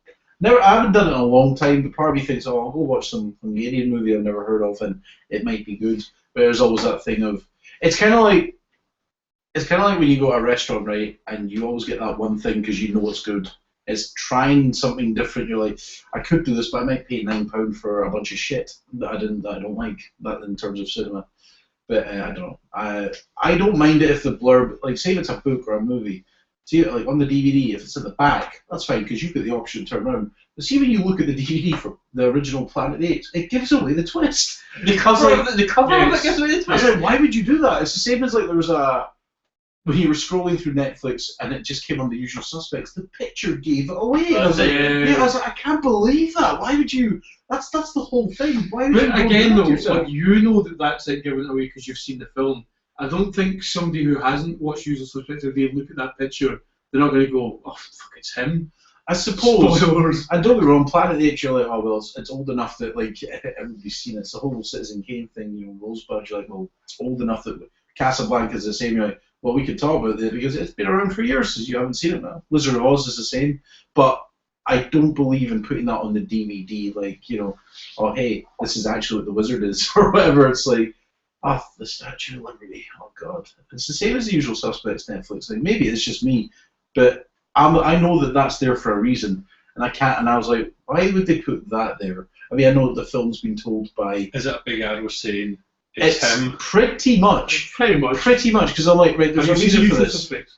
haven't done it in a long time, but part of me thinks, oh, I'll go watch some Hungarian movie I've never heard of, and it might be good. But there's always that thing of, it's kind of like when you go to a restaurant, right, and you always get that one thing because you know it's good. It's trying something different. You're like, I could do this, but I might pay £9 for a bunch of shit that I don't like that in terms of cinema. But I don't know. I don't mind it if the blurb, like, say if it's a book or a movie, see it like on the DVD, if it's at the back, that's fine because you've got the option to turn around. But see when you look at the DVD for the original Planet of the Apes, it gives away the twist. The cover of it Yes. gives away the I was twist. like, why would you do that? It's the same as like there was when you were scrolling through Netflix and it just came on The Usual Suspects, the picture gave it away. And I was like, Yeah. I was like, I can't believe that. Why would you? That's the whole thing. Why would you? But go again, do that though, to yourself? like, you know that's it given away because you've seen the film. I don't think somebody who hasn't watched Usual Suspects, if they look at that picture, they're not going to go, "Oh, fuck, it's him." I suppose. Spoilers. And don't be wrong, Planet of the Apes, you're like, oh well, it's old enough that like everybody's seen it. It's the whole Citizen Kane thing, you know, Rosebud. You're like, well, it's old enough that Casablanca's the same. You're like, well, we could talk about it because it's been around for years since you haven't seen it now. Wizard of Oz is the same, but I don't believe in putting that on the DVD. Like, you know, oh hey, this is actually what the wizard is or whatever. It's like, oh, the Statue of Liberty. Oh god, it's the same as The Usual Suspects Netflix. Like maybe it's just me, but I know that that's there for a reason, and I can't. And I was like, why would they put that there? I mean, I know the film's been told by. Is it a big arrow saying it's him? Pretty much. Pretty much. Pretty much, because I'm like, right, there's a Have you seen reason for Usual this. Suspects?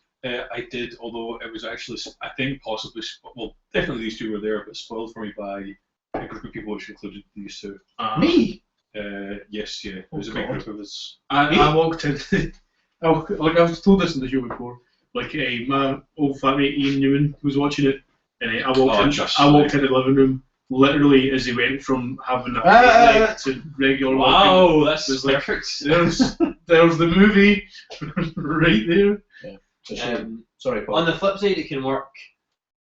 I did, although it was actually, I think possibly, well, definitely these two were there, but spoiled for me by a group of people which included these two. Me? Yes, yeah. It was a big God. group of us. I walked in. Like I was told this in the show before. Like my old fat mate Ian Newman was watching it, and I walked into the living room literally as he went from having a picnic to regular walking. Wow, that's There's like- perfect. There's the movie right there. Sorry, Paul. On the flip side, it can work.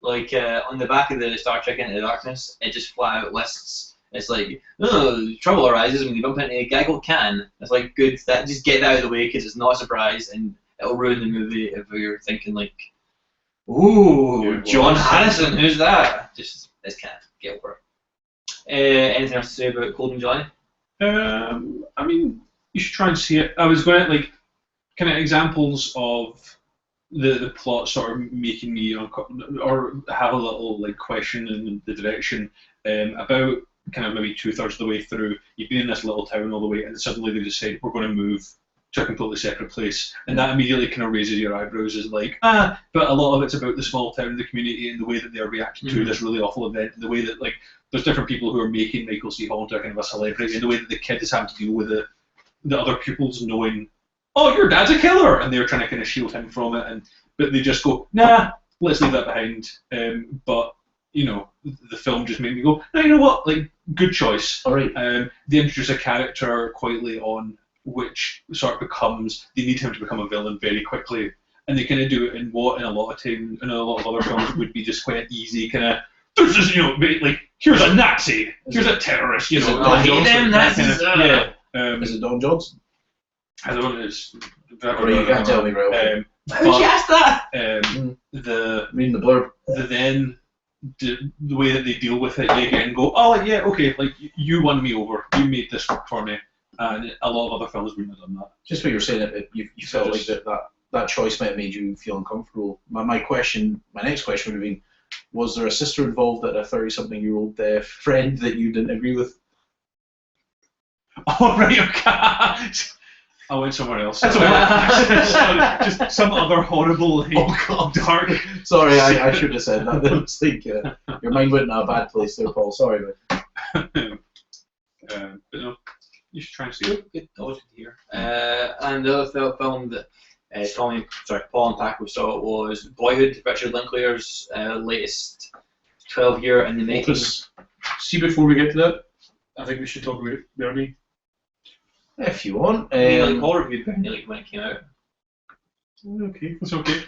Like on the back of the Star Trek Into the Darkness, it just flat out lists. It's like, trouble arises when you bump into a gaggle can. It's like, good, that just get that out of the way because it's not a surprise and it'll ruin the movie if you're thinking like, ooh, John Harrison, who's that? Just, this can't get over it. Anything else to say about Cold in July? I mean, you should try and see it. I was going to, like, kind of examples of the plot sort of making me or have a little, like, question in the direction about kind of maybe 2/3 of the way through. You've been in this little town all the way, and suddenly they decide we're going to move to a completely separate place, and that immediately kind of raises your eyebrows as like, but a lot of it's about the small town, the community, and the way that they're reacting to this really awful event, and the way that, like, there's different people who are making Michael C. Hall into kind of a celebrity, and the way that the kid is having to deal with the other pupils knowing, oh, your dad's a killer, and they're trying to kind of shield him from it, but they just go, nah, let's leave that behind. But you know, the film just made me go, no, you know what, like, good choice. All right. They introduce a character quite late on, which sort of becomes, they need him to become a villain very quickly, and they kind of do it in what in a lot of other films would be just quite an easy kind of, there's just, you know, like, here's a Nazi, here's a terrorist, you know. I hate them Nazis. Yeah. Is it Don Johnson? I don't know, it's... Or you can't tell me right away. Why would you ask that? Reading the blurb. The way that they deal with it, they again go, oh, yeah, okay, like, you won me over, you made this work for me, and a lot of other films wouldn't have done that. Just what you're saying, that you felt like that choice might have made you feel uncomfortable. My next question would have been, was there a sister involved that a 30-something-year-old friend that you didn't agree with? Oh, right, okay. I went somewhere else. Sorry, just some other horrible, like, dark. Sorry, I should have said that. It was like your mind went in a bad place there, Paul. Sorry, man. But no, you should try and see it. Good, always good to hear. And the other film that Paul and Paco saw was Boyhood, Richard Linklater's latest 12-year in the making. See, before we get to that, I think we should talk about Bernie. If you want. I like horror reviewed Bernie like when it came out. Okay. It's okay.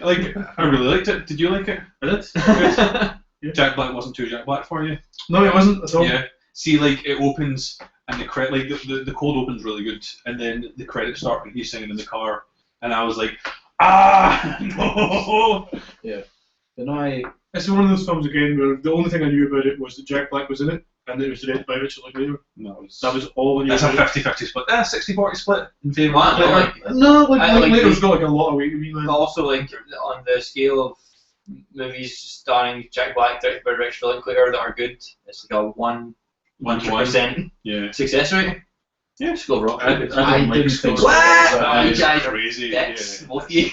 I really liked it. Did you like it? I did. Yeah. Jack Black wasn't too Jack Black for you? No, it wasn't at all. Yeah. See, like, it opens, and the cold opens really good, and then the credits start, and he's singing in the car, and I was like, no! Yeah. But no, It's one of those films again where the only thing I knew about it was that Jack Black was in it, and it was directed by Richard Linklater. No, that was all I knew. That's a about 50-50 split. 60-40 split in favour Wow, of Linklater. Linklater's got like a lot of weight to me. But also, like, on the scale of movies starring Jack Black directed by Richard Linklater that are good, it's like a 1% Yeah. success rate. Yeah. Just go rock. I didn't like think What? That You is guys are crazy. dicks, Yeah. both of you.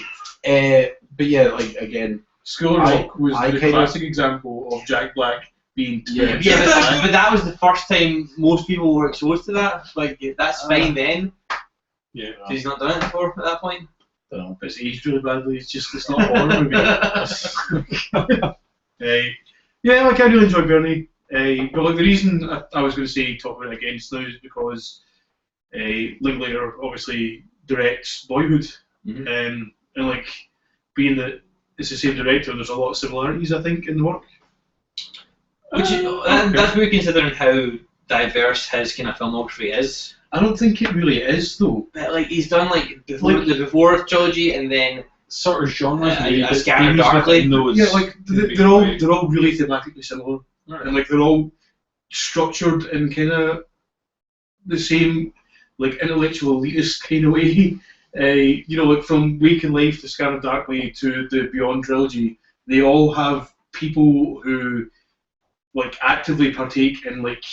but yeah, like, again, School of Rock was I the kind of- classic example of Jack Black being Yeah. Yeah, but that was the first time most people were exposed to that. Like, that's fine then, Yeah. because he's not done it before at that point. I don't know, but it's aged really badly. It's not a horror movie. Yeah, like I really enjoyed Bernie. But like the reason I was going to say talk about it against now is because Linklater obviously directs Boyhood, and like being that it's the same director, there's a lot of similarities I think in the work. Which that's weird considering how diverse his kind of filmography is. I don't think it really is though. But like he's done like the Before trilogy and then Sort of genres, a Scattered Darkly. Yeah, like they're all really thematically similar, and like they're all structured in kind of the same like intellectual elitist kind of way. You know, like from Wake and Life to Scattered Darkly to the Beyond trilogy, they all have people who like actively partake in like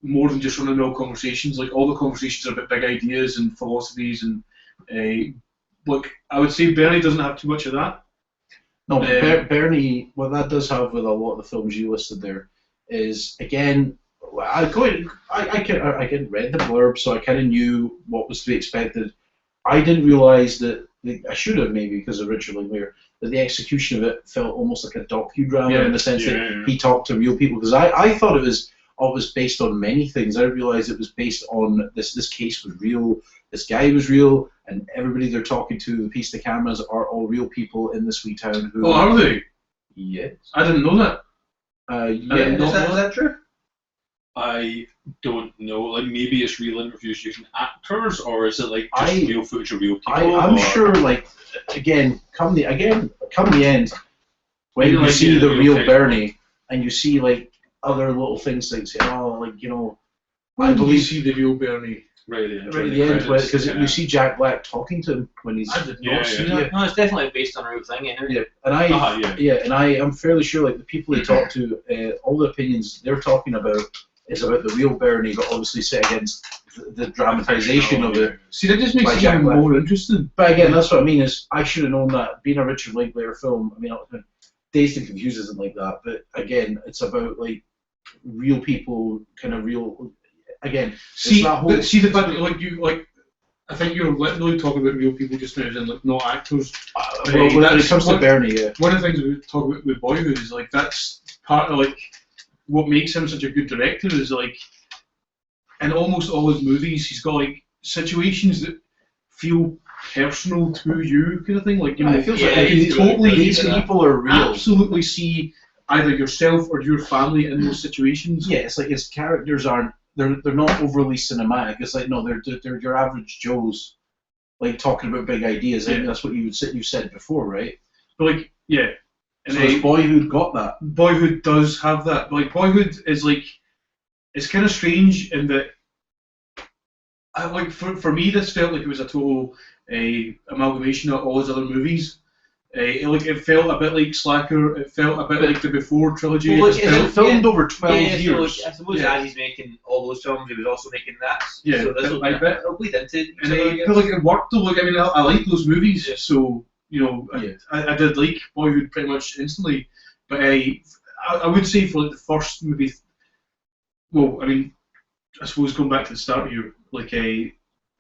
more than just run-of-the-mill conversations. Like all the conversations are about big ideas and philosophies and like I would say Bernie doesn't have too much of that. No, but Bernie, what that does have with a lot of the films you listed there is, again, I read the blurb, so I kind of knew what was to be expected. I didn't realise that, I should have maybe, because of Richard Linklater, that the execution of it felt almost like a docudrama in the sense that he talked to real people. Because I thought it was always based on many things. I realised it was based on this case was real, this guy was real, and everybody they're talking to, the piece of the cameras, are all real people in this wee town who... Oh, are they? Yes. I didn't know that. Yeah. Is that true? I don't know. Like, maybe it's real interviews using actors, or is it like just real footage of real people? I'm sure. Like, come the end, when you see the real Bernie, and you see like other little things like, oh, like, you know, I believe you see the real Bernie. Right at the end, because you see Jack Black talking to him when he's. I did not see that. No, it's definitely based on a real thing, isn't it? Yeah, and I'm fairly sure like the people they talk to, all the opinions they're talking about is about the real Bernie, but obviously set against the dramatization of it. See, that just makes it even more interesting. But again, that's what I mean is I should have known that being a Richard Linklater film. I mean, Dazed and Confused isn't like that, but again, it's about like real people, kind of real. Again, see the fact that I think you're literally talking about real people just now, as in like not actors. Well, when it comes to Bernie, yeah. One of the things we talk about with Boyhood is like that's part of like what makes him such a good director is like in almost all his movies he's got like situations that feel personal to you, kind of thing. Like, you know, it feels like these people are real. Absolutely see either yourself or your family in those situations. Yeah, it's like his characters aren't. They're not overly cinematic. It's like no, they're your average Joes, like talking about big ideas. I mean, that's what you said before, right? But like, yeah. And so Boyhood got that. Boyhood does have that. But like, Boyhood is like, it's kind of strange in that, like for me, this felt like it was a total amalgamation of all his other movies. It felt a bit like Slacker. It felt a bit like the Before trilogy. Well, it filmed over 12 years. So I suppose as he's making all those films, he was also making that. Yeah, so it'll bleed into each other, I feel like it worked though. Like, I mean, I like those movies, so you know, I did like Boyhood pretty much instantly. But I would say for like the first movie, well, I mean, I suppose going back to the start here, like if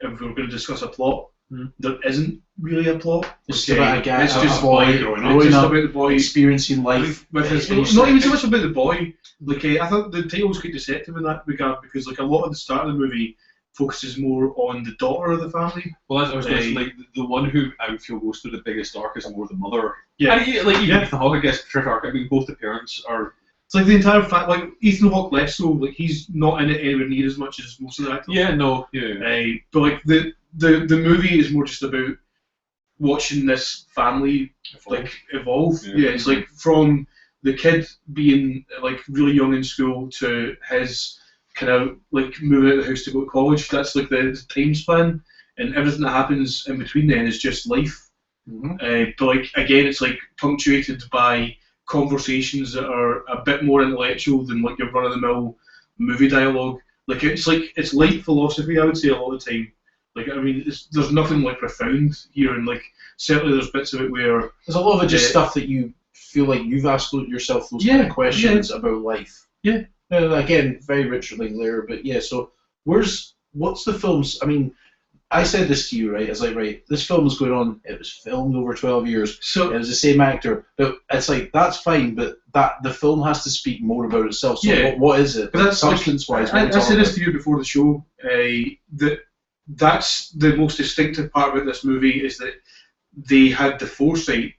we were going to discuss a plot. There isn't really a plot. It's about a guy, it's just a boy growing up, about the boy experiencing life. With his, not even so much about the boy. Like I thought the title was quite deceptive in that regard because like a lot of the start of the movie focuses more on the daughter of the family. Well, I was going to say, like the one who I would feel goes through the biggest arc is more the mother. Yeah, like even Ethan Hawke, I guess, arc. I mean, both the parents are. It's like the entire fact, like Ethan Hawke less so, like he's not in it anywhere near as much as most of the actors. Yeah, no, yeah. But like the movie is more just about watching this family evolve. Yeah, it's like from the kid being like really young in school to his kind of like moving out of the house to go to college. That's like the time span, and everything that happens in between then is just life. But like again, it's like punctuated by conversations that are a bit more intellectual than like your run-of-the-mill movie dialogue. Like it's light philosophy, I would say, a lot of the time. Like, I mean, there's nothing like profound here, and like certainly there's bits of it where there's a lot of it just stuff that you feel like you've asked yourself those kind of questions about life. Yeah. Again, very Richard Linklater, but yeah. So what's the film's? I mean, I said this to you, right? It's like, right, this film was going on. It was filmed over 12 years. So it was the same actor, but it's like that's fine, but the film has to speak more about itself. So what is it? But that's substance-wise. I said this to you before the show. That's the most distinctive part about this movie is that they had the foresight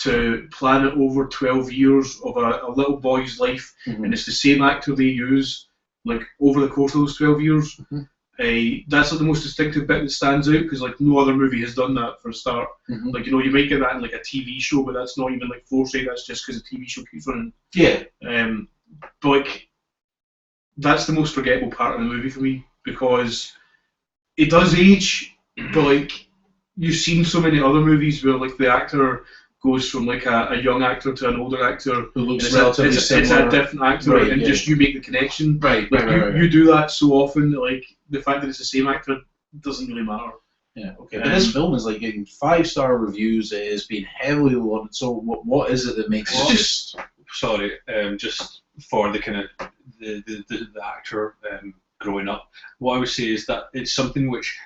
to plan it over 12 years of a little boy's life, and it's the same actor they use like over the course of those 12 years. That's like the most distinctive bit that stands out because like no other movie has done that for a start. Like, you know, you might get that in like a TV show, but that's not even like foresight. That's just because the TV show keeps running. Yeah. But like that's the most forgettable part of the movie for me because it does age, but like you've seen so many other movies where like the actor goes from like a young actor to an older actor who looks relatively similar. It's a different actor, right, and just you make the connection. Right. You do that so often that like the fact that it's the same actor doesn't really matter. Yeah, okay. But this film is like getting 5-star reviews. It is being heavily lauded. So what is it that makes it just for the kind of the actor growing up, what I would say is that it's something which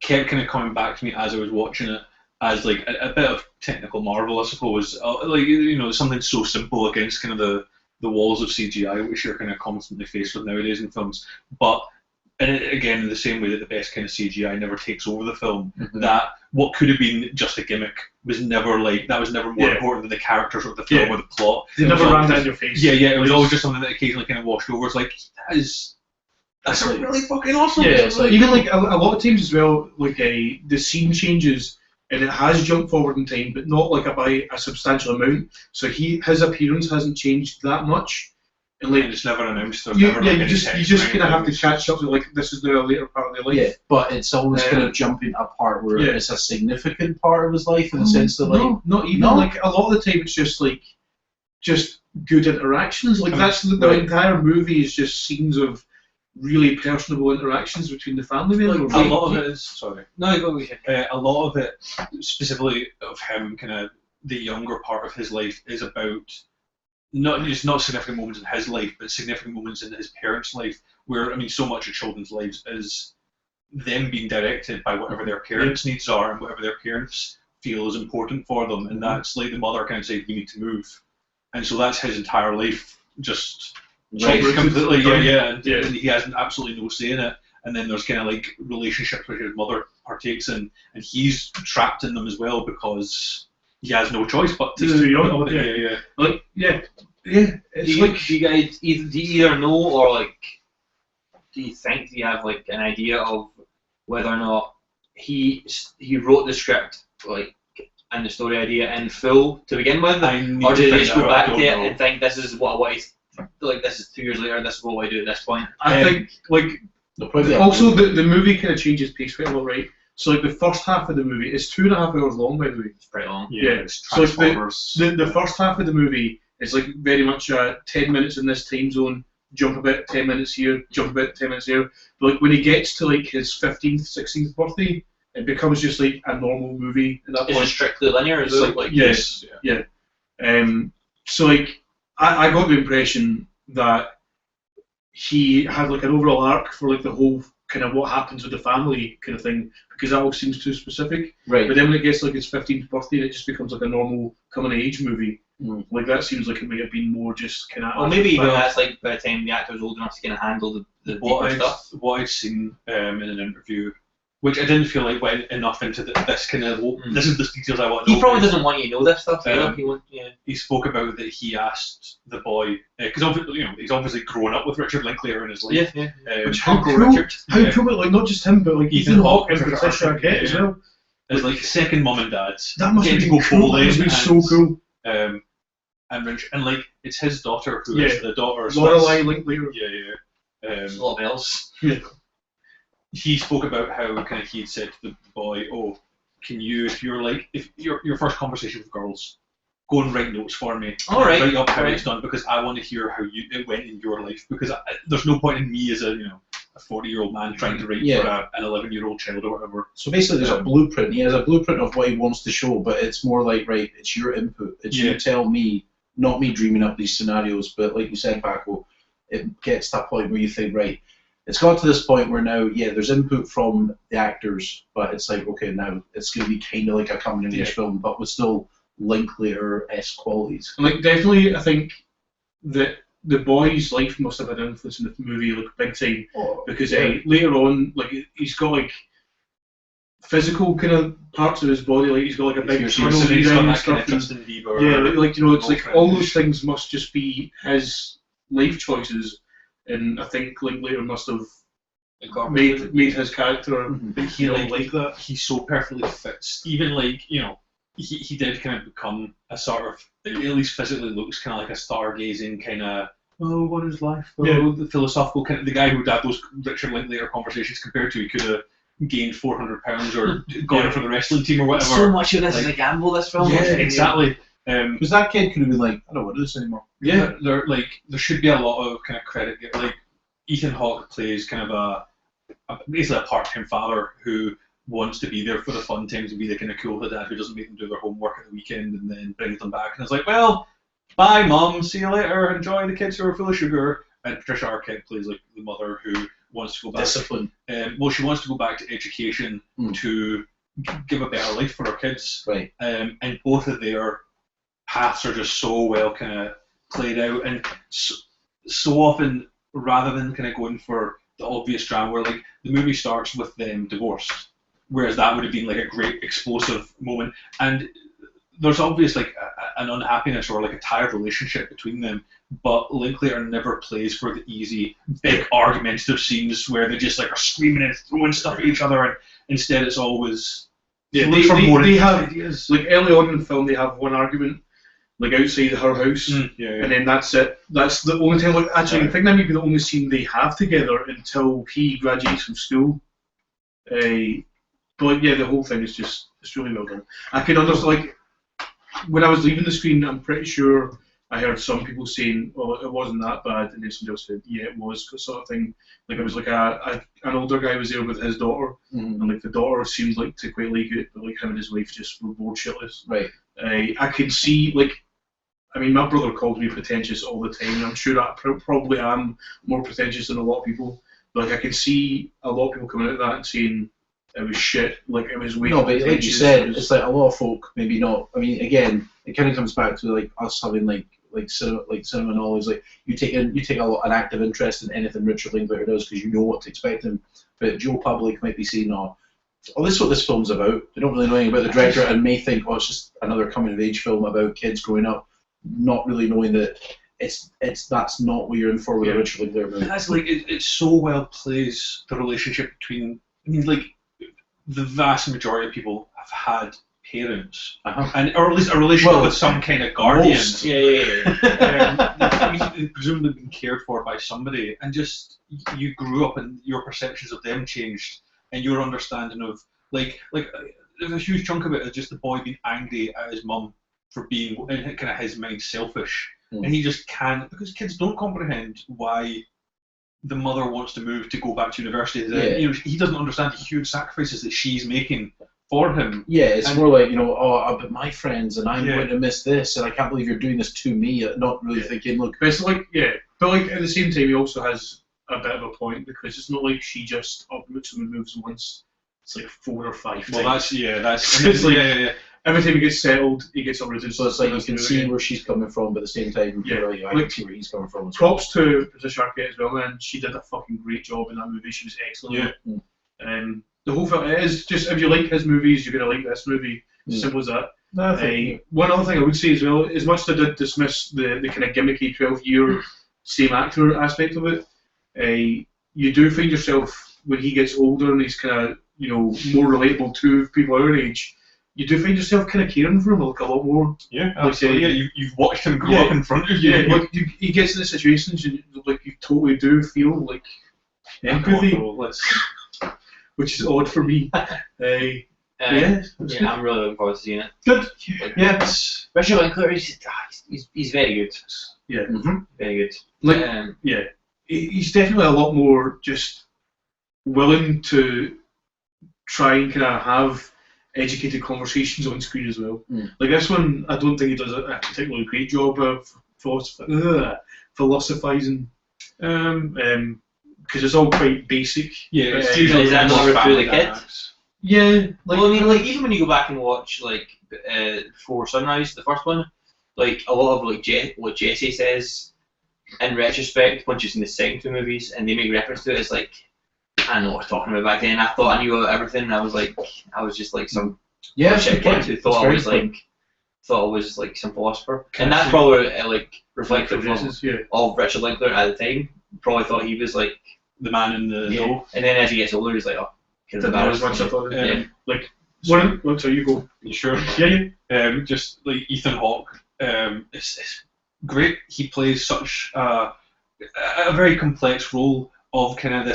kept kind of coming back to me as I was watching it as like a bit of technical marvel, I suppose. Something so simple against kind of the walls of CGI which you're kind of constantly faced with nowadays in films, but. And again, in the same way that the best kind of CGI never takes over the film, that what could have been just a gimmick was never more important than the characters or the film or the plot. They never ran down your face. Yeah, it was always just something that occasionally kind of washed over. It's like, that's really fucking awesome. Yeah, it's like, even like a lot of times as well, like the scene changes and it has jumped forward in time, but not like by a substantial amount. So his appearance hasn't changed that much. And like, it's never announced. You just kind of have to catch up with like this is now a later part of their life. Yeah, but it's always kind of jumping a part where it's a significant part of his life in the sense that not even like a lot of the time it's just good interactions. Like the entire movie is just scenes of really personable interactions between the family members. A lot of it is a lot of it, specifically of him, kind of the younger part of his life, is about. Not significant moments in his life, but significant moments in his parents' life, where, I mean, so much of children's lives is them being directed by whatever their parents' needs are and whatever their parents feel is important for them, and that's like the mother kind of saying, we need to move. And so that's his entire life, just completely, and he has absolutely no say in it. And then there's kind of like relationships which his mother partakes in, and he's trapped in them as well because he has no choice but to. He's too young. Do you guys either know or like do you have like an idea of whether or not he wrote the script like and the story idea in full to begin with, or did he just go back to it and think this is what I want? Like this is 2 years later. This is what I do at this point. I think like also the movie kind of changes pace quite a lot, right? So like the first half of the movie is 2.5 hours long, by the way. It's pretty long. Yeah. So the first half of the movie is like very much 10 minutes in this time zone, jump a bit, 10 minutes here, jump a bit, 10 minutes here. But like when he gets to like his 15th, 16th birthday, it becomes just like a normal movie at that point. Is it strictly linear? Is it like yes, yeah. So like I got the impression that he had like an overall arc for like the whole kind of what happens with the family kind of thing, because that all seems too specific. Right. But then when it gets like his 15th birthday, it just becomes like a normal coming of age movie. Like that seems like it might have been more just kind of. Or maybe even that's like by the time the actor's old enough to kind of handle the deeper stuff. What I've seen in an interview, which I didn't feel like went enough into this kind of. This is the details I want to know. He probably doesn't want you to know this stuff. He spoke about that he asked the boy because he's obviously grown up with Richard Linklater in his life. How cool! Like not just him, but like Ethan Hawke and Patricia Arquette as well. As like second mum and dads. That must have been cool. That must be so cool. And like it's his daughter who is the daughter. Lorelei Linklater. A lot of else. Yeah. He spoke about how kind of he'd said to the boy, "Oh, can you, if your first conversation with girls, go and write notes for me. All right. Write up how it's done because I want to hear how it went in your life because there's no point in me as a 40-year-old man trying to write for an 11-year-old child or whatever." So basically, there's a blueprint. He has a blueprint of what he wants to show, but it's more like it's your input. It's you tell me, not me dreaming up these scenarios. But like you said, Paco, it gets to that point where you think, right. It's got to this point where now, there's input from the actors, but it's like, okay, now it's going to be kind of like a coming-of-age film, but with still Linklater-esque qualities. Like, definitely, I think that the boy's life must have had an influence in the movie, like, big time, because later on, like, he's got, like, physical kind of parts of his body, like, he's got, like, a big tunnel and stuff. Justin Bieber. It's like, all those things must just be his life choices. And I think Linklater must have made his character like that. He so perfectly fits. Even like he did kind of become a sort of, at least physically looks kind of like a stargazing kind of what is life? The philosophical kind of the guy who had those Richard Linklater conversations compared to. He could have gained 400 pounds or gone in for the wrestling team or whatever. So much of this is a gamble. This film. Yeah, exactly. Because that kid could have been like, I don't want to do this anymore. Yeah, there should be a lot of kind of credit. Like Ethan Hawke plays kind of basically a part-time father who wants to be there for the fun times and be the kind of cool dad who doesn't make them do their homework at the weekend and then brings them back and is like, well, bye mum, see you later, enjoy the kids who are full of sugar. And Patricia Arquette plays like the mother who wants to go back. Discipline. Well, she wants to go back to education to give a better life for her kids. Right. And both of their paths are just so well kind of played out, and so often rather than kind of going for the obvious drama where like the movie starts with them divorced, whereas that would have been like a great explosive moment, and there's obvious like an unhappiness or like a tired relationship between them, but Linklater never plays for the easy big argumentative scenes where they just like are screaming and throwing stuff at each other, and instead it's always they have ideas. Like early on in the film they have one argument like outside her house, and then that's it. That's the only time. Like, actually, I think that may be the only scene they have together until he graduates from school. But yeah, the whole thing is it's really well done. I can understand. Like when I was leaving the screen, I'm pretty sure I heard some people saying, "Well, it wasn't that bad," and then somebody else said, "Yeah, it was," sort of thing. Like it was like an older guy was there with his daughter, and like the daughter seemed like to quite like it, but like him and his wife just were bored shitless. Right. I can see like. I mean, my brother calls me pretentious all the time, and I'm sure I probably am more pretentious than a lot of people. But like, I can see a lot of people coming out of that and saying it was shit, like it was way. No, but like you said, it's like a lot of folk maybe not. I mean, again, it kind of comes back to like us having like cinema knowledge. Like you take an active interest in anything Richard Linklater does because you know what to expect him. But Joe Public might be saying, "Oh, this is what this film's about." They don't really know anything about the director and may think, "Oh, it's just another coming of age film about kids growing up." Not really knowing that that's not what you're in for with a Richard Linklater movie. That's like it so well plays the relationship between. I mean, like the vast majority of people have had parents, and or at least a relationship with some kind of guardian. Most. I mean, they've presumably been cared for by somebody, and just you grew up and your perceptions of them changed, and your understanding of like there's a huge chunk of it is just the boy being angry at his mum for being, in kind of his mind, selfish. And he just can't, because kids don't comprehend why the mother wants to move to go back to university. You know, he doesn't understand the huge sacrifices that she's making for him. Yeah, it's more like, but my friends, and I'm going to miss this, and I can't believe you're doing this to me, not really thinking, look. But it's like, but like at the same time, he also has a bit of a point, because it's not like she just uproots him and moves once. It's like 4 or 5 times. Well, that's it's like, every time he gets settled, he gets uprooted. So it's like you can see where she's coming from, but at the same time, I can see where he's coming from. Props to Patricia Arquette as well, man. She did a fucking great job in that movie. She was excellent. The whole film, it is just, if you like his movies, you're going to like this movie. Simple as that. One other thing I would say as well, as much as I did dismiss the kind of gimmicky 12-year same actor aspect of it, you do find yourself, when he gets older and he's kind of, more relatable to people our age, you do find yourself kind of caring for him like a lot more. Yeah, absolutely. You've watched him grow up in front of you. Yeah, like he gets in the situations and like you totally do feel like empathy, which is odd for me. I'm really looking forward to seeing it. Good. Richard Linklater, he's very good. Yeah. Very good. Like, he's definitely a lot more just willing to try and kind of have educated conversations on screen as well. Like this one, I don't think he does a particularly great job of philosophizing, because it's all quite basic. Yeah, it's usually is that more through the kids? Yeah. Well, I mean, like even when you go back and watch like Before Sunrise, the first one, like a lot of what Jesse says in retrospect, once you've seen the second two movies, and they make reference to it, it's like, I know what I was talking about back then. I thought I knew everything. And I was just like some shit kid who thought I was like some philosopher. And that's probably reflective of Richard Linklater at the time. Probably thought he was like the man in the know. And then as he gets older, he's like, oh, didn't know as much. I thought. Like one. So you go. You sure? Yeah. Just like Ethan Hawke. It's great. He plays such a very complex role of kind of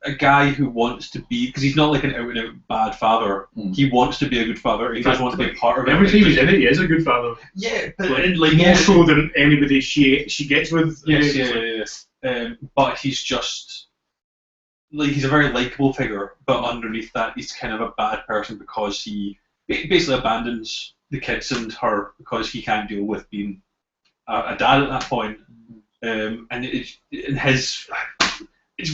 a guy who wants to be, because he's not like an out and out bad father. He wants to be a good father. He does want to be a part of it. Every time he's in it, he is a good father. Yeah, but like more so than anybody she gets with. Yes. But he's just like he's a very likable figure, but underneath that he's kind of a bad person because he basically abandons the kids and her because he can't deal with being a dad at that point. And it's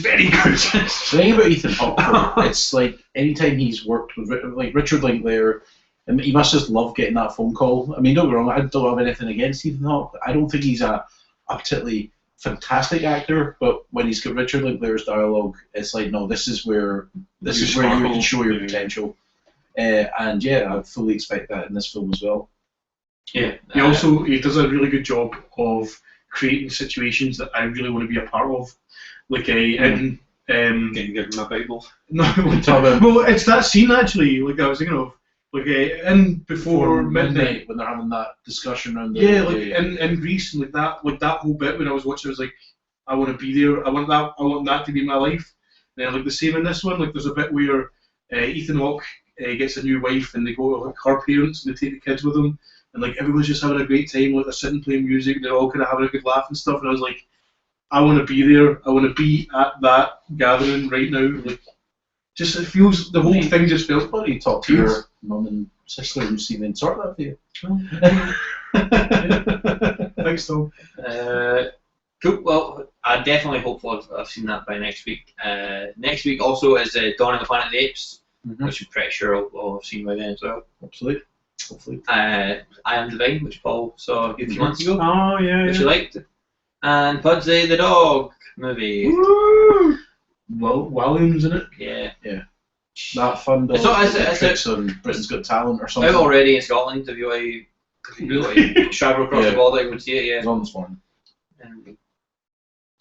very good. The thing about Ethan Hawke, it's like anytime he's worked with like Richard Linklater, and he must just love getting that phone call. I mean, don't get me wrong, I don't have anything against Ethan Hawke. I don't think he's a particularly fantastic actor, but when he's got Richard Linklater's dialogue, it's like, no, this is where you can show your potential. And yeah, I fully expect that in this film as well. Yeah. He does a really good job of creating situations that I really want to be a part of, like in Getting given my Bible. no, well, it's that scene actually. Like I was thinking of, like in Before Midnight when they're having that discussion around the in Greece, and like that whole bit when I was watching, I was like, I want to be there. I want that to be my life. And then, like the same in this one, like there's a bit where Ethan Hawke gets a new wife and they go to like her parents and they take the kids with them, and like everyone's just having a great time, like they're sitting playing music, and they're all kind of having a good laugh and stuff. And I was like, I want to be there. I want to be at that gathering right now. Like, just it feels the whole thing just feels. Why don't you talk to your mum and sister who's seen and sort that for you? Thanks, Tom. Cool. Well, I definitely hopeful I've seen that by next week. Next week also is Dawn of the Planet of the Apes, which I'm pretty sure I'll have seen by then as well. Absolutely. Hopefully. I Am Divine, which Paul saw a few months ago, Oh yeah. which you liked. And Pudsey the Dog movie. Woo! Well, Williams in it. Yeah. That fun It's not- it's tricks on Britain's Got Talent or something. Out already in Scotland. If you want to travel across the border, you would see it. It's Yeah. on this morning.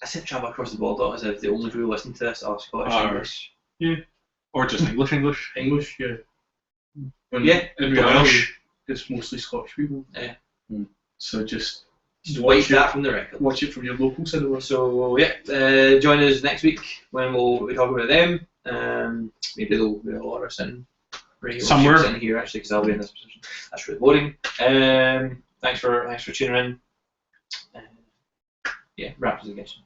I said travel across the border as if the only people listening to this are Scottish English. Yeah. Or just English. English, yeah. When Yeah. in reality, Welsh. it's mostly Scottish people. Yeah. So just Wipe that from the record. watch it from your local cinema. So yeah, join us next week when we'll be talking about them. Maybe they'll let us in. Somewhere. Sitting here actually, because I'll be in this position. That's really boring. Thanks for tuning in. Yeah, Raptors against you.